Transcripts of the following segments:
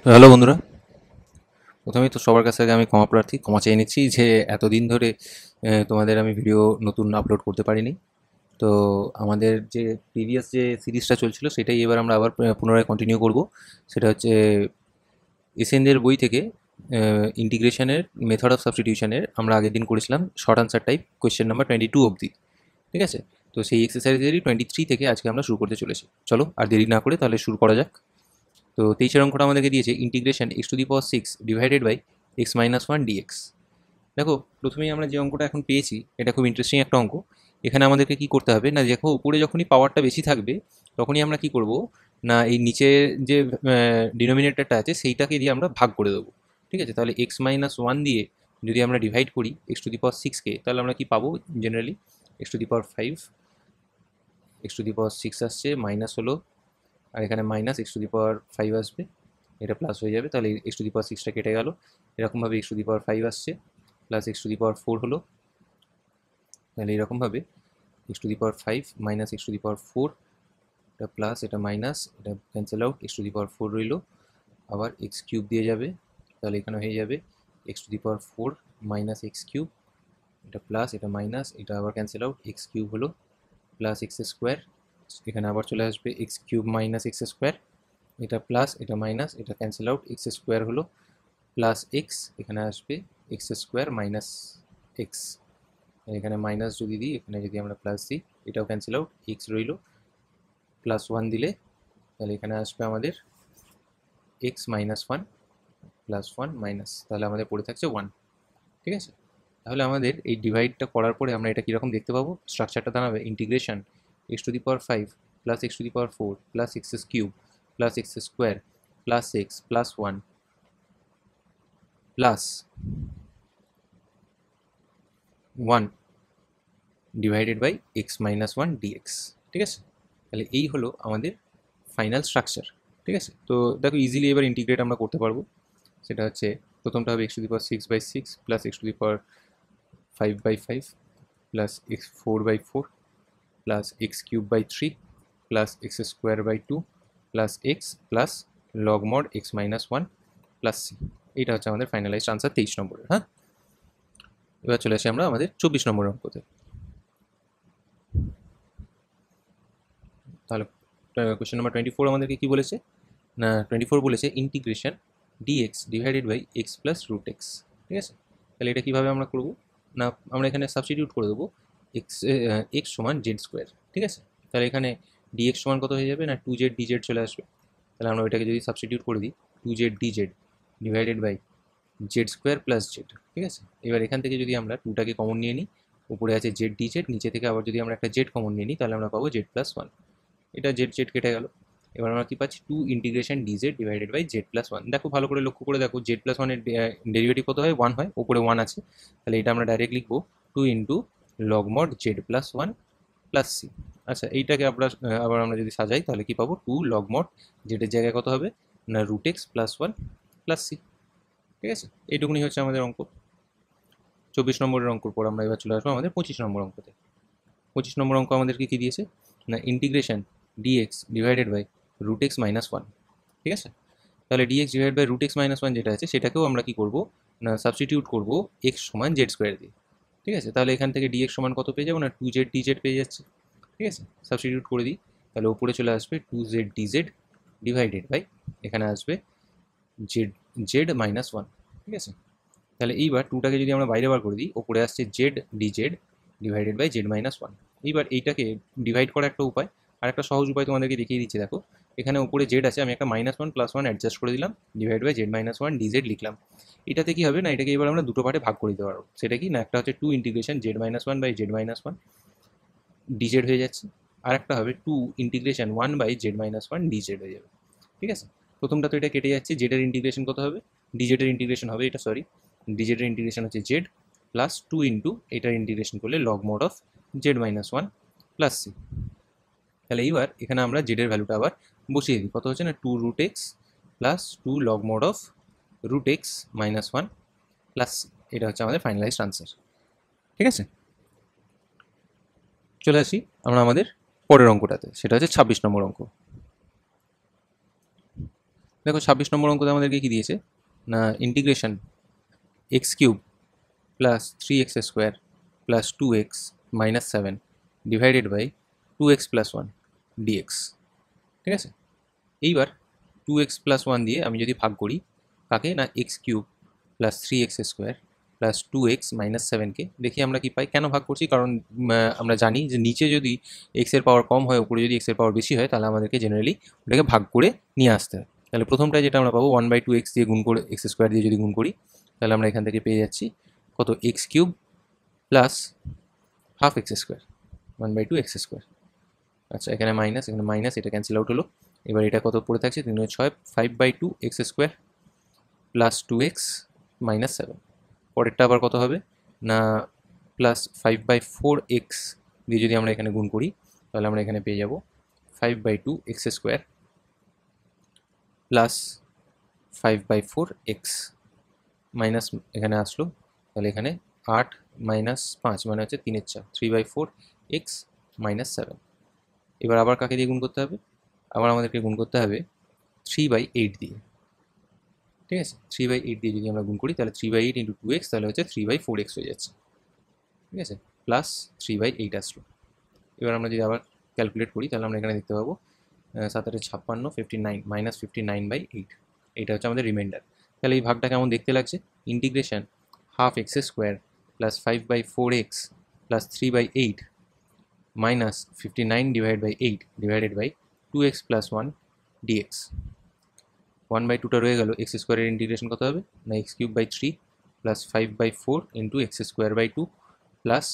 Hello বন্ধুরা, প্রথমেই তো সবার কাছ থেকে আমি ক্ষমা প্রার্থী, ক্ষমা চেয়ে নিচ্ছি যে এতদিন ধরে তোমাদের আমি ভিডিও নতুন আপলোড করতে পারিনি। তো আমাদের যে প্রিভিয়াস যে সিরিজটা চলছিল সেটাই এবার আমরা আবার পুনরায় কন্টিনিউ করব। সেটা হচ্ছে এসএনদের বই থেকে ইন্টিগ্রেশনের মেথড অফ সাবস্টিটিউশনের আমরা আগের দিন করেছিলাম short answer type question number 22 অবধি। ঠিক আছে, তো সেই এক্সারসাইজেরই 23 থেকে আজকে আমরা শুরু করতে চলেছি। চলো আর দেরি না করে তাহলে শুরু করা যাক। তো 23 অঙ্কটা আমাদেরকে দিয়েছে integration x⁴ divided by x-1 dx. দেখো, প্রথমেই আমরা যে অঙ্কটা এখন পেয়েছি এটা খুব ইন্টারেস্টিং একটা অঙ্ক। এখানে আমাদেরকে কি করতে হবে না, দেখো উপরে যখনই পাওয়ারটা বেশি থাকবে তখনই আমরা কি করব না, এই নিচে যে ডিনোমিনেটরটা আছে সেইটাকে দিয়ে আমরা ভাগ করে দেবো। ঠিক আছে, তাহলে x-1 দিয়ে যদি আমরা ডিভাইড করি x⁴ তাহলে আমরা কি পাবো জেনারেলি x⁵, x⁴ আসছে, মাইনাস হলো, আর এখানে মাইনাস x⁵ আসবে, এটা প্লাস হয়ে যাবে, তাহলে x⁴ কেটে গেল। এরকমভাবে x⁵ আসছে, প্লাস x⁴ হলো, তাহলে এরকমভাবে x⁵ মাইনাস x⁴, এটা প্লাস এটা মাইনাস, এটা ক্যান্সেল আউট, x⁴ রইল, আবার x³ দিয়ে যাবে, তাহলে এখানে হয়ে যাবে x⁴ মাইনাস x³, এটা প্লাস এটা মাইনাস, এটা আবার ক্যান্সেল আউট, x³ হলো প্লাস x², এখানে আবার চলে আসবে x³ মাইনাস x², এটা প্লাস এটা মাইনাস, এটা ক্যান্সেল আউট, x² হলো প্লাস এক্স, এখানে আসবে x² মাইনাস এক্স, এখানে মাইনাস যদি দিই, এখানে যদি আমরা প্লাস দিই, এটাও ক্যান্সেল আউট, এক্স রইল, +1 দিলে তাহলে এখানে আসবে আমাদের x-1 +1 মাইনাস, তাহলে আমাদের পড়ে থাকছে 1। ঠিক আছে, তাহলে আমাদের এই ডিভাইডটা করার পরে আমরা এটা কীরকম দেখতে পাবো, স্ট্রাকচারটা দাঁড়াবে integration x⁵ plus x⁴ plus x³ plus x² plus x plus 1 plus 1 divided by x-1 dx. ঠিক আছে, তাহলে এই হলো আমাদের ফাইনাল স্ট্রাকচার। ঠিক আছে, তো দেখো ইজিলি এবার ইন্টিগ্রেট আমরা করতে পারবো। সেটা হচ্ছে প্রথমটা হবে x⁴ plus x⁵ plus x4/4 plus x³ plus x² plus x plus log mod x-1 plus c। এইটা হচ্ছে আমাদের ফাইনালাইজড আনসার 23 নম্বরের। হ্যাঁ, এবার চলে আসি আমরা আমাদের 24 নম্বর অঙ্কতে। তাহলে কোয়েশ্চেন নাম্বার 24 আমাদেরকে কি বলেছে না, 24 বলেছে integration dx divided by x plus root x. ঠিক আছে, তাহলে এটা কীভাবে আমরা করবো না, আমরা এখানে সাবস্টিটিউট করে দেবো এক্স সমান z²। ঠিক আছে, তাহলে এখানে ডিএক্স সমান কত হয়ে যাবে না, 2z dz চলে আসবে। তাহলে আমরা ওইটাকে যদি সাবস্টিটিউট করে দিই 2z dz divided by z² plus z. ঠিক আছে, এবার এখান থেকে যদি আমরা 2টাকে কমন নিয়ে নিই, উপরে আছে z dz, নিচে থেকে আবার যদি আমরা একটা z কমন নিয়ে নিই তাহলে আমরা পাবো z+1। এটা জেড জেড কেটে গেল। এবার আমরা কি পাচ্ছি 2 integration dz divided by z+1। দেখো ভালো করে লক্ষ্য করে দেখো, z+1 এর ডেরিভেটিভ কত হয়, 1 হয়, উপরে 1 আছে, তাহলে এটা আমরা ডাইরেক্ট লিখবো 2 into log mod z+1 plus c. আচ্ছা, এইটাকে আবার আমরা যদি সাজাই তাহলে কি পাবো, 2 লগ মড জেডের জায়গায় কত হবে না √x প্লাস 1 প্লাস সি। ঠিক আছে, এইটুকুনি হচ্ছে আমাদের অঙ্ক। 24 নম্বরের অঙ্কর পর আমরা এবার চলে আসবো আমাদের 25 নম্বর অঙ্কতে। 25 নম্বর অঙ্ক আমাদেরকে কি দিয়েছে না, integration dx divided by √x-1। ঠিক আছে, তাহলে ডিএক্স ডিভাইড বাই √x-1 যেটা আছে সেটাকেও আমরা কি করব না, সাবস্টিটিউট করব x সমান z² দিয়ে। ঠিক আছে, তাহলে এখান থেকে ডিএক্স সমান কত পেয়ে যাবো না, 2z dz পেয়ে যাচ্ছে। ঠিক আছে, সাবস্টিটিউট করে দিই, তাহলে উপরে চলে আসবে 2z dz ডিভাইডেড বাই, এখানে আসবে z-1। ঠিক আছে, তাহলে এইবার 2টাকে যদি আমরা বাইরে বার করে দিই, ওপরে আসছে z dz divided by z-1। এইবার এইটাকে ডিভাইড করার একটা উপায়, আর একটা সহজ উপায় তোমাদেরকে দেখিয়ে দিচ্ছি। দেখো, এখানে উপরে জেড আছে, আমি একটা -1 +1 অ্যাডজাস্ট করে দিলাম, ডিভাইড বাই z-1 dz লিখলাম। এটাতে কি হবে না, এটাকে এবার আমরা দুটো পার্টে ভাগ করে দিতে পারবো। সেটা কি না, একটা হচ্ছে 2 integration z-1 by z-1 dz হয়ে যাচ্ছে, আর একটা হবে 2 ইন্টিগ্রেশন 1 বাই z-1 dz হয়ে যাবে। ঠিক আছে, প্রথমটা তো এটা কেটে যাচ্ছে, জেডের ইন্টিগ্রেশন কত হবে, ডিজেডের ইন্টিগ্রেশন হবে এটা, সরি, ডিজেডের ইন্টিগ্রেশন হচ্ছে জেড প্লাস 2 ইন্টু এটার ইন্টিগ্রেশন করলে log mod of z-1 plus C. তাহলে এইবার এখানে আমরা জেডের ভ্যালুটা আবার বসিয়ে দিই, কত হচ্ছে না 2√x plus 2 log mod of √x-1 plus C. এটা হচ্ছে আমাদের ফাইনালাইজড আনসার। ঠিক আছে, চলে আসি আমরা আমাদের পরের অঙ্কটাতে, সেটা হচ্ছে 26 নম্বর অঙ্ক। দেখো 26 নম্বর অঙ্কতে আমাদেরকে কি দিয়েছে না integration x cube plus 3x square plus 2x minus 7 divided by 2x plus 1 dx. ঠিক আছে, এইবার 2x প্লাস 1 দিয়ে আমি যদি ভাগ করি কাকে না x cube plus 3x square plus 2x minus 7কে, দেখি আমরা কি পাই। কেন ভাগ করছি, কারণ আমরা জানি যে নিচে যদি এক্সের পাওয়ার কম হয়, উপরে যদি এক্সের পাওয়ার বেশি হয়, তাহলে আমাদেরকে জেনারেলি ওটাকে ভাগ করে নিয়ে আসতে হয়। তাহলে প্রথমটায় যেটা আমরা পাবো 1/2x দিয়ে গুণ করে এক্স স্কোয়ার দিয়ে যদি গুণ করি, তাহলে আমরা এখান থেকে পেয়ে যাচ্ছি কত x cube plus half X square 1/2x square. আচ্ছা, এখানে মাইনাস, এটা ক্যান্সেল আউট হলো। এবার এটা কত পড়ে থাকছে 3 6 5/2x square plus 2x minus 7। পরেরটা আবার কত হবে না প্লাস 5/4x দিয়ে যদি আমরা এখানে গুণ করি, তাহলে আমরা এখানে পেয়ে যাব 5/2x square plus 5/4x minus এখানে আসলো, তাহলে এখানে 8 মাইনাস 5 মানে হচ্ছে 3/4 3/4x মাইনাস 7। এবার আবার কাকে দিয়ে গুণ করতে হবে, আবার আমাদেরকে গুণ করতে হবে 3/8 দিয়ে। ঠিক আছে, 3/8 দিয়ে যদি আমরা গুণ করি, তাহলে 3/8 ইন্টু 2x, তাহলে হচ্ছে 3/4x হয়ে যাচ্ছে। ঠিক আছে, প্লাস 3/8 আসলো। এবার আমরা যদি আবার ক্যালকুলেট করি, তাহলে আমরা এখানে দেখতে পাবো 7 8 56 59 মাইনাস 59/8, এটা হচ্ছে আমাদের রিমাইন্ডার। তাহলে এই ভাগটা কেমন দেখতে লাগছে, integration half X square plus 5/4x plus 3/8 minus 59 divided by 2x plus 1 dx. 1/2টা রয়ে গেল, এক্স স্কোয়ারের ইন্টিগ্রেশন কত হবে না x cube by 3 plus 5/4 into X square by 2 plus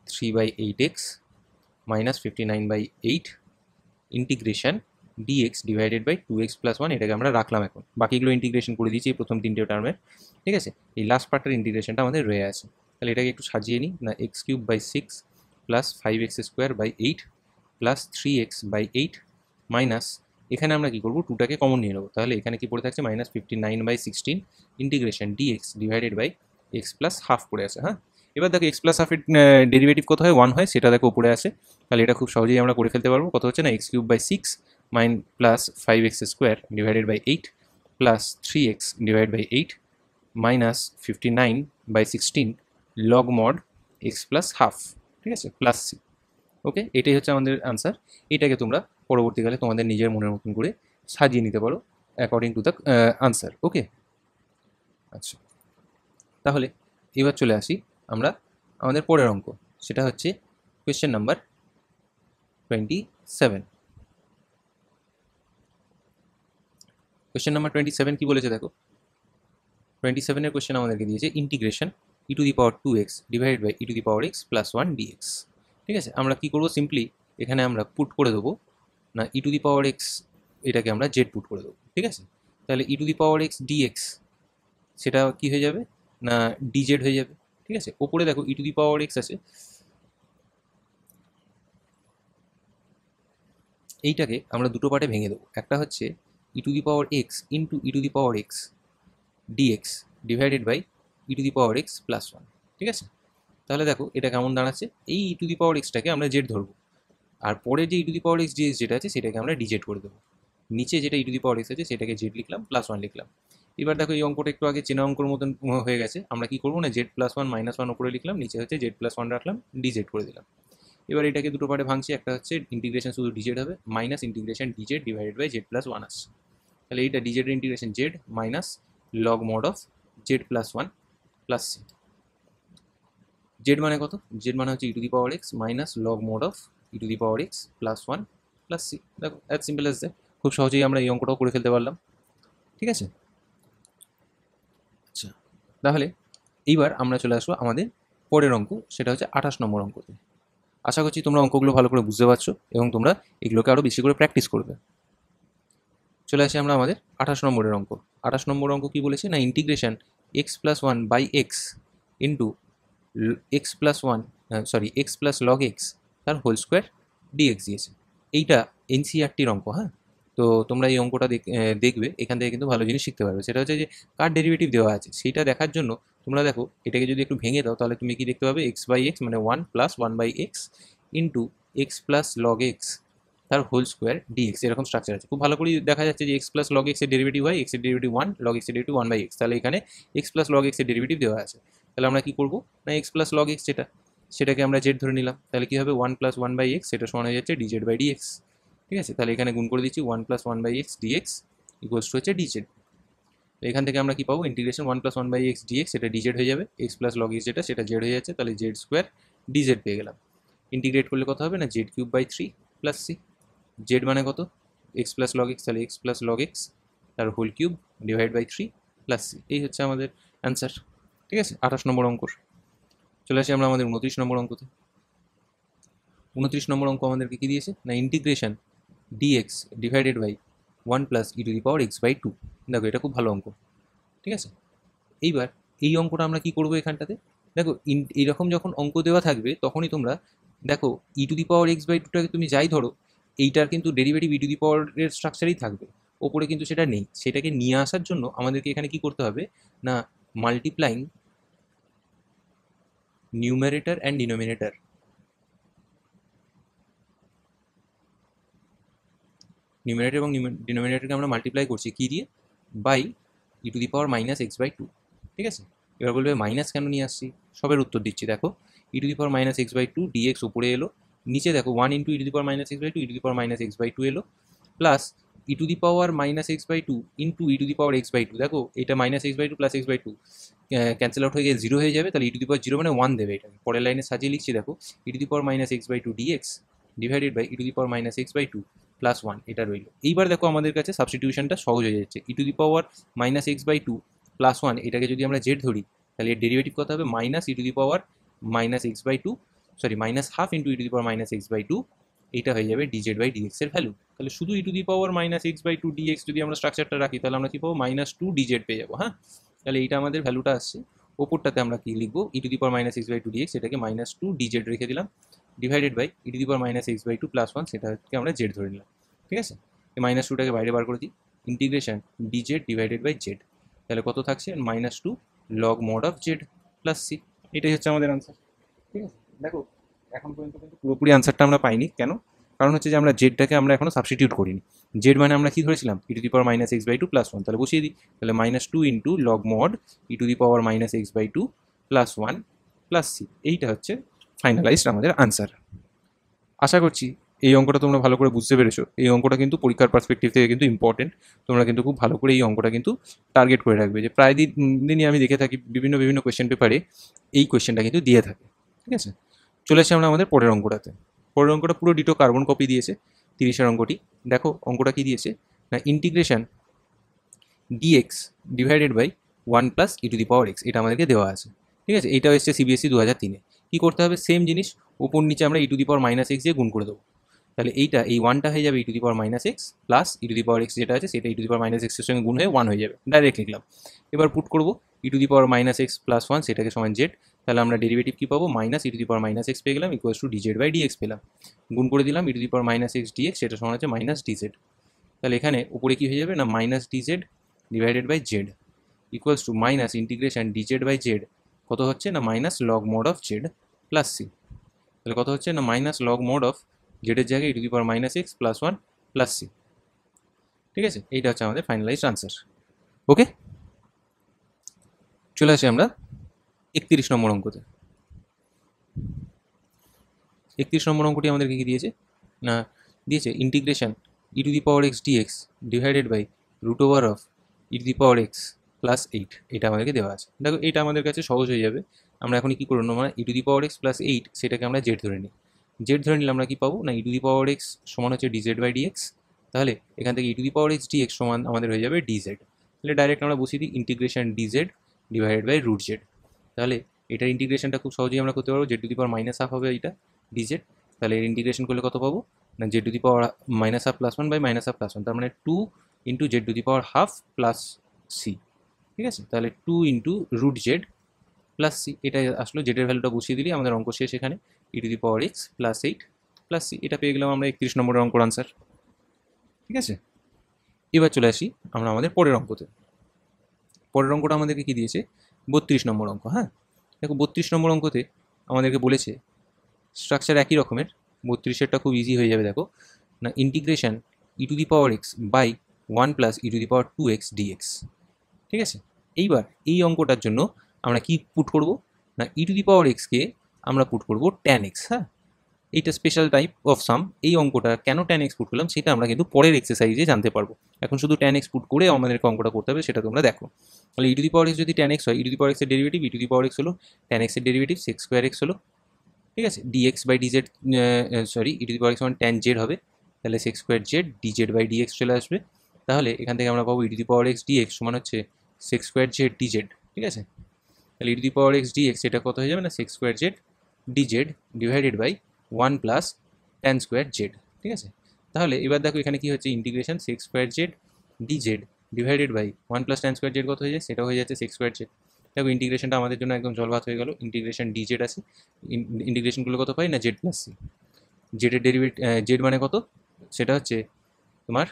3/8x minus 59/8 integration dx divided by 2x plus 1। এটাকে আমরা রাখলাম, এখন বাকিগুলো ইন্টিগ্রেশন করে দিয়েছি এই প্রথম তিনটে টার্মের। ঠিক আছে, এই লাস্ট পার্টের ইন্টিগ্রেশনটা আমাদের রয়ে আছে। তাহলে এটাকে একটু সাজিয়ে নিই না x cube by 6 plus 5x square by 8 plus 3x by 8 minus এখানে আমরা কী করবো 2টাকে কমন নিয়ে নেবো, তাহলে এখানে কি পড়ে থাকছে minus 59/16 integration dx divided by x plus half পড়ে আছে। হ্যাঁ, এবার দেখো এক্স প্লাস হাফের ডেরিভেটিভ কত হয় 1 হয়, সেটা দেখো উপরে আছে। তাহলে এটা খুব সহজেই আমরা করে ফেলতে পারবো। কত হচ্ছে না x cube by 6 plus 5x square divided by 8 plus 3x divide by 8 minus 59/16 log mod x plus half. ঠিক আছে, প্লাস সি। ওকে, এটাই হচ্ছে আমাদের আনসার। এটাকে তোমরা পরবর্তীকালে তোমাদের নিজের মনের মতন করে সাজিয়ে নিতে পারো অ্যাকর্ডিং টু দ্য আনসার। ওকে, আচ্ছা, তাহলে এবার চলে আসি আমরা আমাদের পরের অঙ্ক, সেটা হচ্ছে কোয়েশ্চেন নাম্বার 27। কোয়েশ্চেন নাম্বার 27 কি বলেছে দেখো, 27-এর কোয়েশ্চেন আমাদেরকে দিয়েছে integration e⁴2x divided by e⁴x plus 1 dx. ঠিক আছে, আমরা কি করবো, সিম্পলি এখানে আমরা পুট করে দেবো না e⁴x, এটাকে আমরা জেড পুট করে দেবো। ঠিক আছে, তাহলে e⁴x ডিএক্স সেটা কি হয়ে যাবে না ডিজেড হয়ে যাবে। ঠিক আছে, ওপরে দেখো e⁴x আছে, এইটাকে আমরা দুটো পার্টে ভেঙে দেবো। একটা হচ্ছে e⁴x into e⁴x dx divided by e⁴x plus 1। ঠিক আছে, তাহলে দেখো এটা কেমন দাঁড়াচ্ছে, এই e⁴xটাকে আমরা জেড ধরবো, আর পরে যে e⁴x ডিএক্স যেটা আছে সেটাকে আমরা ডিজেড করে দেবো। নিচে যেটা e⁴x আছে সেটাকে জেড লিখলাম, প্লাস 1 লিখলাম। এবার দেখো এই অঙ্কটা একটু আগে চেনা অঙ্কর মতন হয়ে গেছে। আমরা কি করবো না জেড প্লাস 1 মাইনাস 1 উপরে লিখলাম, নিচে হচ্ছে জেড প্লাস 1 রাখলাম, ডিজেড করে দিলাম। এবার এটাকে দুটো পার্টে ভাঙছি, একটা হচ্ছে ইন্টিগ্রেশন শুধু ডিজেড হবে minus integration dz divided by Z plus 1 আসছে। তাহলে এইটা ডিজেডের integration Z minus log mod of Z plus 1 plus C. Z মানে কত, জেড মানে হচ্ছে e⁴x minus log mod of e⁴x plus 1 plus C. দেখো অ্যাজ সিম্পল অ্যাজ দ্যাট, খুব সহজেই আমরা এই অঙ্কটাও করে ফেলতে পারলাম। ঠিক আছে, আচ্ছা, তাহলে এইবার আমরা চলে আসবো আমাদের পরের অঙ্ক, সেটা হচ্ছে 28 নম্বর অঙ্কতে। আশা করছি তোমরা অঙ্কগুলো ভালো করে বুঝতে পারছো এবং তোমরা এগুলোকে আরও বেশি করে প্র্যাকটিস করবে। চলে আসি আমরা আমাদের 28 নম্বরের অঙ্ক। 28 নম্বর অঙ্ক কি বলেছে না integration x plus 1 by x into x plus 1 x plus log x তার হোল স্কোয়ার ডিএক্স দিয়েছে। এইটা এনসিইআরটির অঙ্ক। হ্যাঁ, তো তোমরা এই অঙ্কটা দেখবে, এখান থেকে কিন্তু ভালো জিনিস শিখতে পারবে। সেটা হচ্ছে যে কার ডেরিভেটিভ দেওয়া আছে সেইটা দেখার জন্য তোমরা দেখো এটাকে যদি একটু ভেঙে দাও, তাহলে তুমি কি দেখতে পাবে এক্স বাই এক্স মানে 1 plus 1 by x into x plus log x তার হোল স্কোয়ার ডিএক্স, এরকম স্ট্রাকচার আছে। খুব ভালো করে দেখা যাচ্ছে যে এক্স প্লাস লগ এক্স এর ডেরিভেটিভ হয়, এক্স এর ডেরিভেটিভ 1, লগ এক্স এর ডেরিভেটিভ 1/x। তাহলে এখানে এক্স প্লাস লগ এক্স এর ডেরিভেটিভ দেওয়া আছে। তাহলে আমরা কি করব না, এক্স প্লাস লগ এক্স সেটাকে আমরা জেড ধরে নিলাম। তাহলে কি হবে 1 + 1/x, সেটা সমান হয়ে যাচ্ছে dz/dx। ঠিক আছে, তাহলে এখানে গুণ করে দিচ্ছি 1 + 1/x dx ইকুয়ালস টু হচ্ছে dz। এখান থেকে আমরা কি পাবো, ইন্টিগ্রেশন 1 + 1/x dx, সেটা dz হয়ে যাবে, এক্স প্লাস লগ এক্স সেটা জেড হয়ে যাচ্ছে, তাহলে জেড স্কোয়ার dz পেয়ে গেলাম। ইন্টিগ্রেট করলে কত হবে না, z³/3 + c। জেড মানে কত, এক্স প্লাস লগ এক্স, তাহলে এক্স প্লাস লগ এক্স তার হোল কিউব /3 + c। এই হচ্ছে আমাদের অ্যান্সার। ঠিক আছে, 28 নম্বর অঙ্কর। চলে আসি আমরা আমাদের 29 নম্বর অঙ্কতে। 29 নম্বর অঙ্ক আমাদেরকে কি দিয়েছে না, integration dx divided by 1 + e⁻x/2। দেখো এটা খুব ভালো অঙ্ক। ঠিক আছে, এইবার এই অঙ্কটা আমরা কি করব এখানটাতে, দেখো এইরকম যখন অঙ্ক দেওয়া থাকবে তখনই তোমরা দেখো e⁻x/2টাকে তুমি যাই ধরো, এইটার কিন্তু ডেরিভেটিভ এর স্ট্রাকচারেই থাকবে, ওপরে কিন্তু সেটা নেই। সেটাকে নিয়ে আসার জন্য আমাদেরকে এখানে কি করতে হবে না, multiplying numerator and denominator, numerator এবং ডিনোমিনেটরকে আমরা মাল্টিপ্লাই করছি কি দিয়ে, বাই e⁻x/2। ঠিক আছে, এবার বলবে মাইনাস কেন নিয়ে আসছি, সবের উত্তর দিচ্ছি। দেখো e⁻x/2 dx উপরে এলো, নিচে দেখো 1 × e⁻x/2 e⁻x/2 এলো, প্লাস e⁻x/2 ইন্টু e⁻x/2। দেখো এটা -x/2 plus x/2 cancel out হয়ে গিয়ে 0 হয়ে যাবে, তাহলে e⁻0 মানে 1 দেবে। এটাকে পরের লাইনে সাজিয়ে লিখছি, দেখো e⁻x/2 dx divided by e⁻x/2 plus 1, এটা রইল। এইবার দেখো আমাদের কাছে সাবস্টিটিউশনটা সহজ হয়ে যাচ্ছে। e⁻x/2 প্লাস 1, এটাকে যদি আমরা জেড ধরি, তাহলে এর ডেরিভেটিভ কত হবে, -e⁻x/2, সরি -½ × e⁻x/2, এটা হয়ে যাবে dz/dx এর ভ্যালু। তাহলে শুধু e⁻x/2 dx যদি আমরা স্ট্রাকচারটা রাখি, তাহলে আমরা কি পাবো, -2 dz পেয়ে যাবো। হ্যাঁ, তাহলে এইটা আমাদের ভ্যালুটা আসছে। ওপরটাতে আমরা কি লিখবো, e⁻x/2 dx, এটাকে -2 dz রেখে দিলাম, ডিভাইডেড বাই e⁻x/2 প্লাস 1, সেটাকে আমরা জেড ধরে নিলাম। ঠিক আছে, এই -2টাকে বাইরে বার করে দিই, integration dz divided by z, তাহলে কত থাকছে, -2 log mod of z plus c। এটাই হচ্ছে আমাদের আনসার। ঠিক আছে, দেখো এখন পর্যন্ত কিন্তু পুরোপুরি আনসারটা আমরা পাইনি। কেন, কারণ হচ্ছে যে আমরা জেডটাকে আমরা এখনো সাবস্টিটিউট করিনি। জেড মানে আমরা কি ধরেছিলাম, e⁻x/2 প্লাস 1, তাহলে বসিয়ে দিই, তাহলে -2 × log mod e⁻x/2 plus 1 plus c। এইটা হচ্ছে ফাইনালাইজড আমাদের আনসার। আশা করছি এই অঙ্কটা তোমরা ভালো করে বুঝতে পেরেছো। এই অঙ্কটা কিন্তু পরীক্ষার পার্সপেক্টিভ থেকে কিন্তু ইম্পর্টেন্ট। তোমরা কিন্তু খুব ভালো করে এই অঙ্কটা কিন্তু টার্গেট করে রাখবে, যে প্রায় দিনই আমি দেখে থাকি বিভিন্ন কোয়েশ্চেন পেপারে এই কোয়েশ্চেনটা কিন্তু দিয়ে থাকে। ঠিক আছে, চলে আসি আমরা আমাদের পরের অঙ্কটাতে। পরের অঙ্কটা পুরো ডিটো কার্বন কপি দিয়েছে, 30-এর অঙ্কটি। দেখো অঙ্কটা কি দিয়েছে না, integration dx divided by 1 + e⁻x, এটা আমাদেরকে দেওয়া আছে। ঠিক আছে, এইটাও এসছে CBSE 2003-এ। কী করতে হবে, সেম জিনিস, উপর নিচে আমরা e⁻x দিয়ে গুণ করে দেবো। তাহলে এইটা, এই 1টা হয়ে যাবে e⁻x প্লাস e⁻x যেটা আছে সেটা e⁻x এর সঙ্গে গুণ হয়ে 1 হয়ে যাবে, ডাইরেক্ট লিখলাম। এবার পুট করবো e⁻x প্লাস 1, সেটাকে সমান জেড, তাহলে আমরা ডেরিভেটিভ কী পাবো, -e⁻x পেয়ে গেলাম, ইকুয়ালস টু dz/dx পেলাম। গুণ করে দিলাম e⁻x dx, সেটা সমান হচ্ছে -dz। তাহলে এখানে উপরে কী হয়ে যাবে না, -dz divided by z equals to minus integration dz/z, কত হচ্ছে না, -log mod of z plus c। তাহলে কত হচ্ছে না, -log mod of z এর জায়গায় e⁻x প্লাস 1 প্লাস c। ঠিক আছে, এইটা হচ্ছে আমাদের ফাইনালাইজড আনসার। ওকে, চলে আসি আমরা 31 নম্বর অঙ্কতে। 31 নম্বর অঙ্কটি আমাদেরকে কি দিয়েছে না, দিয়েছে integration e⁻x dx divided by √of e⁻x plus 8, এটা আমাদেরকে দেওয়া আছে। দেখো এটা আমাদের কাছে সহজ হয়ে যাবে। আমরা এখন কি করবো, মানে e⁻x প্লাস 8, সেটাকে আমরা জেড ধরে নিই। জেড ধরে নিলে আমরা কি পাবো না, e⁻x সমান হচ্ছে dz/dx। তাহলে এখান থেকে e⁻x dx সমান আমাদের হয়ে যাবে dz। তাহলে ডাইরেক্ট আমরা বসিয়ে দিই integration dz divided by √z। তাহলে এটার ইন্টিগ্রেশনটা খুব সহজেই আমরা করতে পারবো, z⁻½ হবে এইটা dz। তাহলে এর ইন্টিগ্রেশন করলে কত পাবো না, z⁻½ প্লাস 1 বাই -½ প্লাস 1, তার মানে 2 × z⁻½ প্লাস c। ঠিক আছে, তাহলে 2 × √z প্লাস c, এটা আসলো, জেডের ভ্যালুটা বসিয়ে দিলে আমাদের অঙ্ক শেষ। এখানে e⁻x প্লাস 8 প্লাস c, এটা পেয়ে গেলাম আমরা 31 নম্বরের অঙ্কর আনসার। ঠিক আছে, এবার চলে আসি আমরা আমাদের পরের অঙ্কতে। পরের অঙ্কটা আমাদেরকে কি দিয়েছে, 32 নম্বর অঙ্ক। হ্যাঁ, দেখো 32 নম্বর অঙ্কতে আমাদেরকে বলেছে স্ট্রাকচার একই রকমের, 32-এরটা খুব ইজি হয়ে যাবে। দেখো না integration e to the power x by 1 plus E to the power 2x dx. ঠিক আছে, এইবার এই অঙ্কটার জন্য আমরা কি পুট করব না ই টু দি পাওয়ার এক্সকে আমরা পুট করব tan x। হ্যাঁ, এইটা স্পেশাল টাইপ অফ সাম। এই অঙ্কটা কেন tan x পুট করলাম সেটা আমরা কিন্তু পরের এক্সারসাইজে জানতে পারবো। এখন শুধু tan x পুট করে আমাদেরকে অঙ্কটা করতে হবে, সেটা তোমরা দেখো। তাহলে ই টু দি পাওয়ার এক্স যদি tan x হয়, ই টু দি পাওয়ার এক্সের derivative E to the power X হলো tan x এর ডেরিভেটিভ সেক্স স্কোয়ার এক্স হলো। ঠিক আছে, dx by dz, sorry e to the power X মানে tan z হবে, তাহলে sec square Z dz by dx চলে আসবে। তাহলে এখান থেকে আমরা পাবো e to the power x dx সমান হচ্ছে সেক্স স্কোয়ার জেড ডিজেড। ঠিক আছে, তাহলে ই to the power x dx এটা কত হয়ে যাবে না sec square Z dz divided by 1 plus tan square Z. ঠিক আছে, তাহলে এবার দেখো এখানে কি হচ্ছে integration sec square Z dz divided by 1 plus tan square Z কত হয়ে যায়, সেটা হয়ে যাচ্ছে সেক্স স্কোয়ার জেড। দেখো ইন্টিগ্রেশনটা আমাদের জন্য একদম জলভাত হয়ে গেল। ইন্টিগ্রেশন ডিজেড আছে, ইন্টিগ্রেশনগুলো কত পাই না জেড প্লাস সি। জেডের ডেরিভেটিভ জেড মানে কত, সেটা হচ্ছে তোমার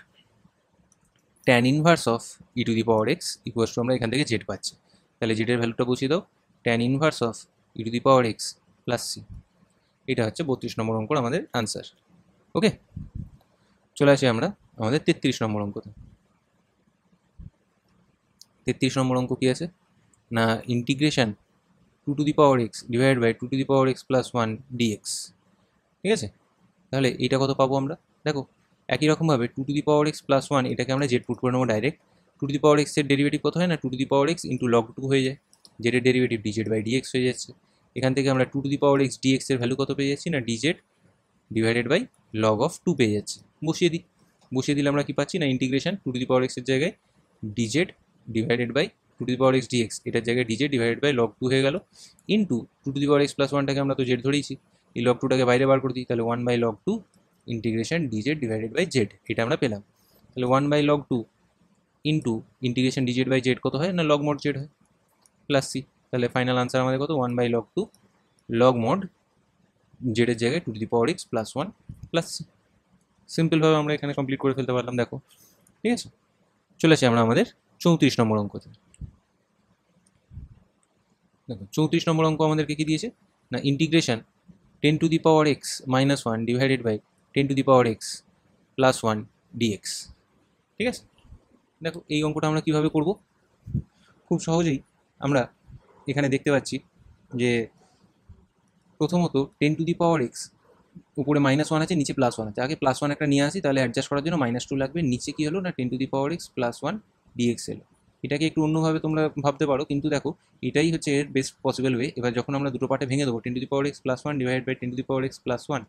tan inverse of E to the power X equals to আমরা এখান থেকে জেড পাচ্ছি। তাহলে জেডের ভ্যালুটা বসিয়ে দাও, tan inverse of E to the power x plus C. এটা হচ্ছে 32 নম্বর অঙ্কর আমাদের আনসার। ওকে, চলে আসি আমরা আমাদের 33 নম্বর অঙ্কতে। 33 নম্বর অঙ্ক কী আছে না integration 2 to the power x divide by 2 to the power x plus 1 dx. ঠিক আছে, তাহলে এইটা কত পাবো আমরা, দেখো একই রকমভাবে 2 to the power x plus 1 এটাকে আমরা জেড পুট করে নেবো ডাইরেক্ট। 2 টু দি পাওয়ার এক্সের ডেরিভেটিভ কত হয় না 2 to the power x into log 2 হয়ে যায়, জেডের ডেরিভেটিভ ডিজেড বাই ডিএক্স হয়ে যাচ্ছে। এখান থেকে আমরা 2 to the power x dx এর ভ্যালু কত পেয়ে যাচ্ছি না dz divided by log of 2 পেয়ে যাচ্ছে। বসিয়ে দিলে আমরা কি পাচ্ছি না ইন্টিগ্রেশন 2 টু দি পাওয়ার এক্সের জায়গায় D Z divided by 2 to the power x D X, এটার জায়গায় ডিজেড ডিভাইডেড বাই লগ 2 হয়ে গেল, into 2 to the power x plus 1টাকে আমরা তো জেড ধরেইছি, এই লগ 2টাকে বাইরে বার করে দিই, তাহলে 1 by log 2 integration dz divided by z, এটা আমরা পেলাম। তাহলে 1 by log 2 into integration dz by z কত হয় না লগ মড জেড হয় প্লাস সি। তাহলে ফাইনাল আনসার আমাদের কত 1 বাই লগ 2 লগ মড জেডের জায়গায় 2 to the power x plus 1 plus c. সিম্পলভাবে আমরা এখানে কমপ্লিট করে ফেলতে পারলাম। দেখো ঠিক আছে, চলে আসি আমরা আমাদের 34 নম্বর অঙ্কতে। দেখো 34 নম্বর অঙ্ক আমাদেরকে কি দিয়েছে না integration 10 to the power x minus 1 divided by 10 to the power x plus 1 dx. ঠিক আছে, দেখো এই অঙ্কটা আমরা কীভাবে করব, খুব সহজেই আমরা এখানে দেখতে পাচ্ছি যে প্রথমত 10 টু দি পাওয়ার এক্স উপরে -1 আছে, নিচে +1 আছে। আগে +1 একটা নিয়ে আসি, তাহলে অ্যাডজাস্ট করার জন্য -2 লাগবে। নিচে কি হলো না 10 to the power x plus 1 dx এলো। এটাকে একটু অন্যভাবে তোমরা ভাবতে পারো, কিন্তু দেখো এটাই হচ্ছে এর বেস্ট পসিবল ওয়ে। এবার যখন আমরা দুটো পার্টে ভেঙে দেবো 10 to the power x plus 1 divide by 10 to the power x plus 1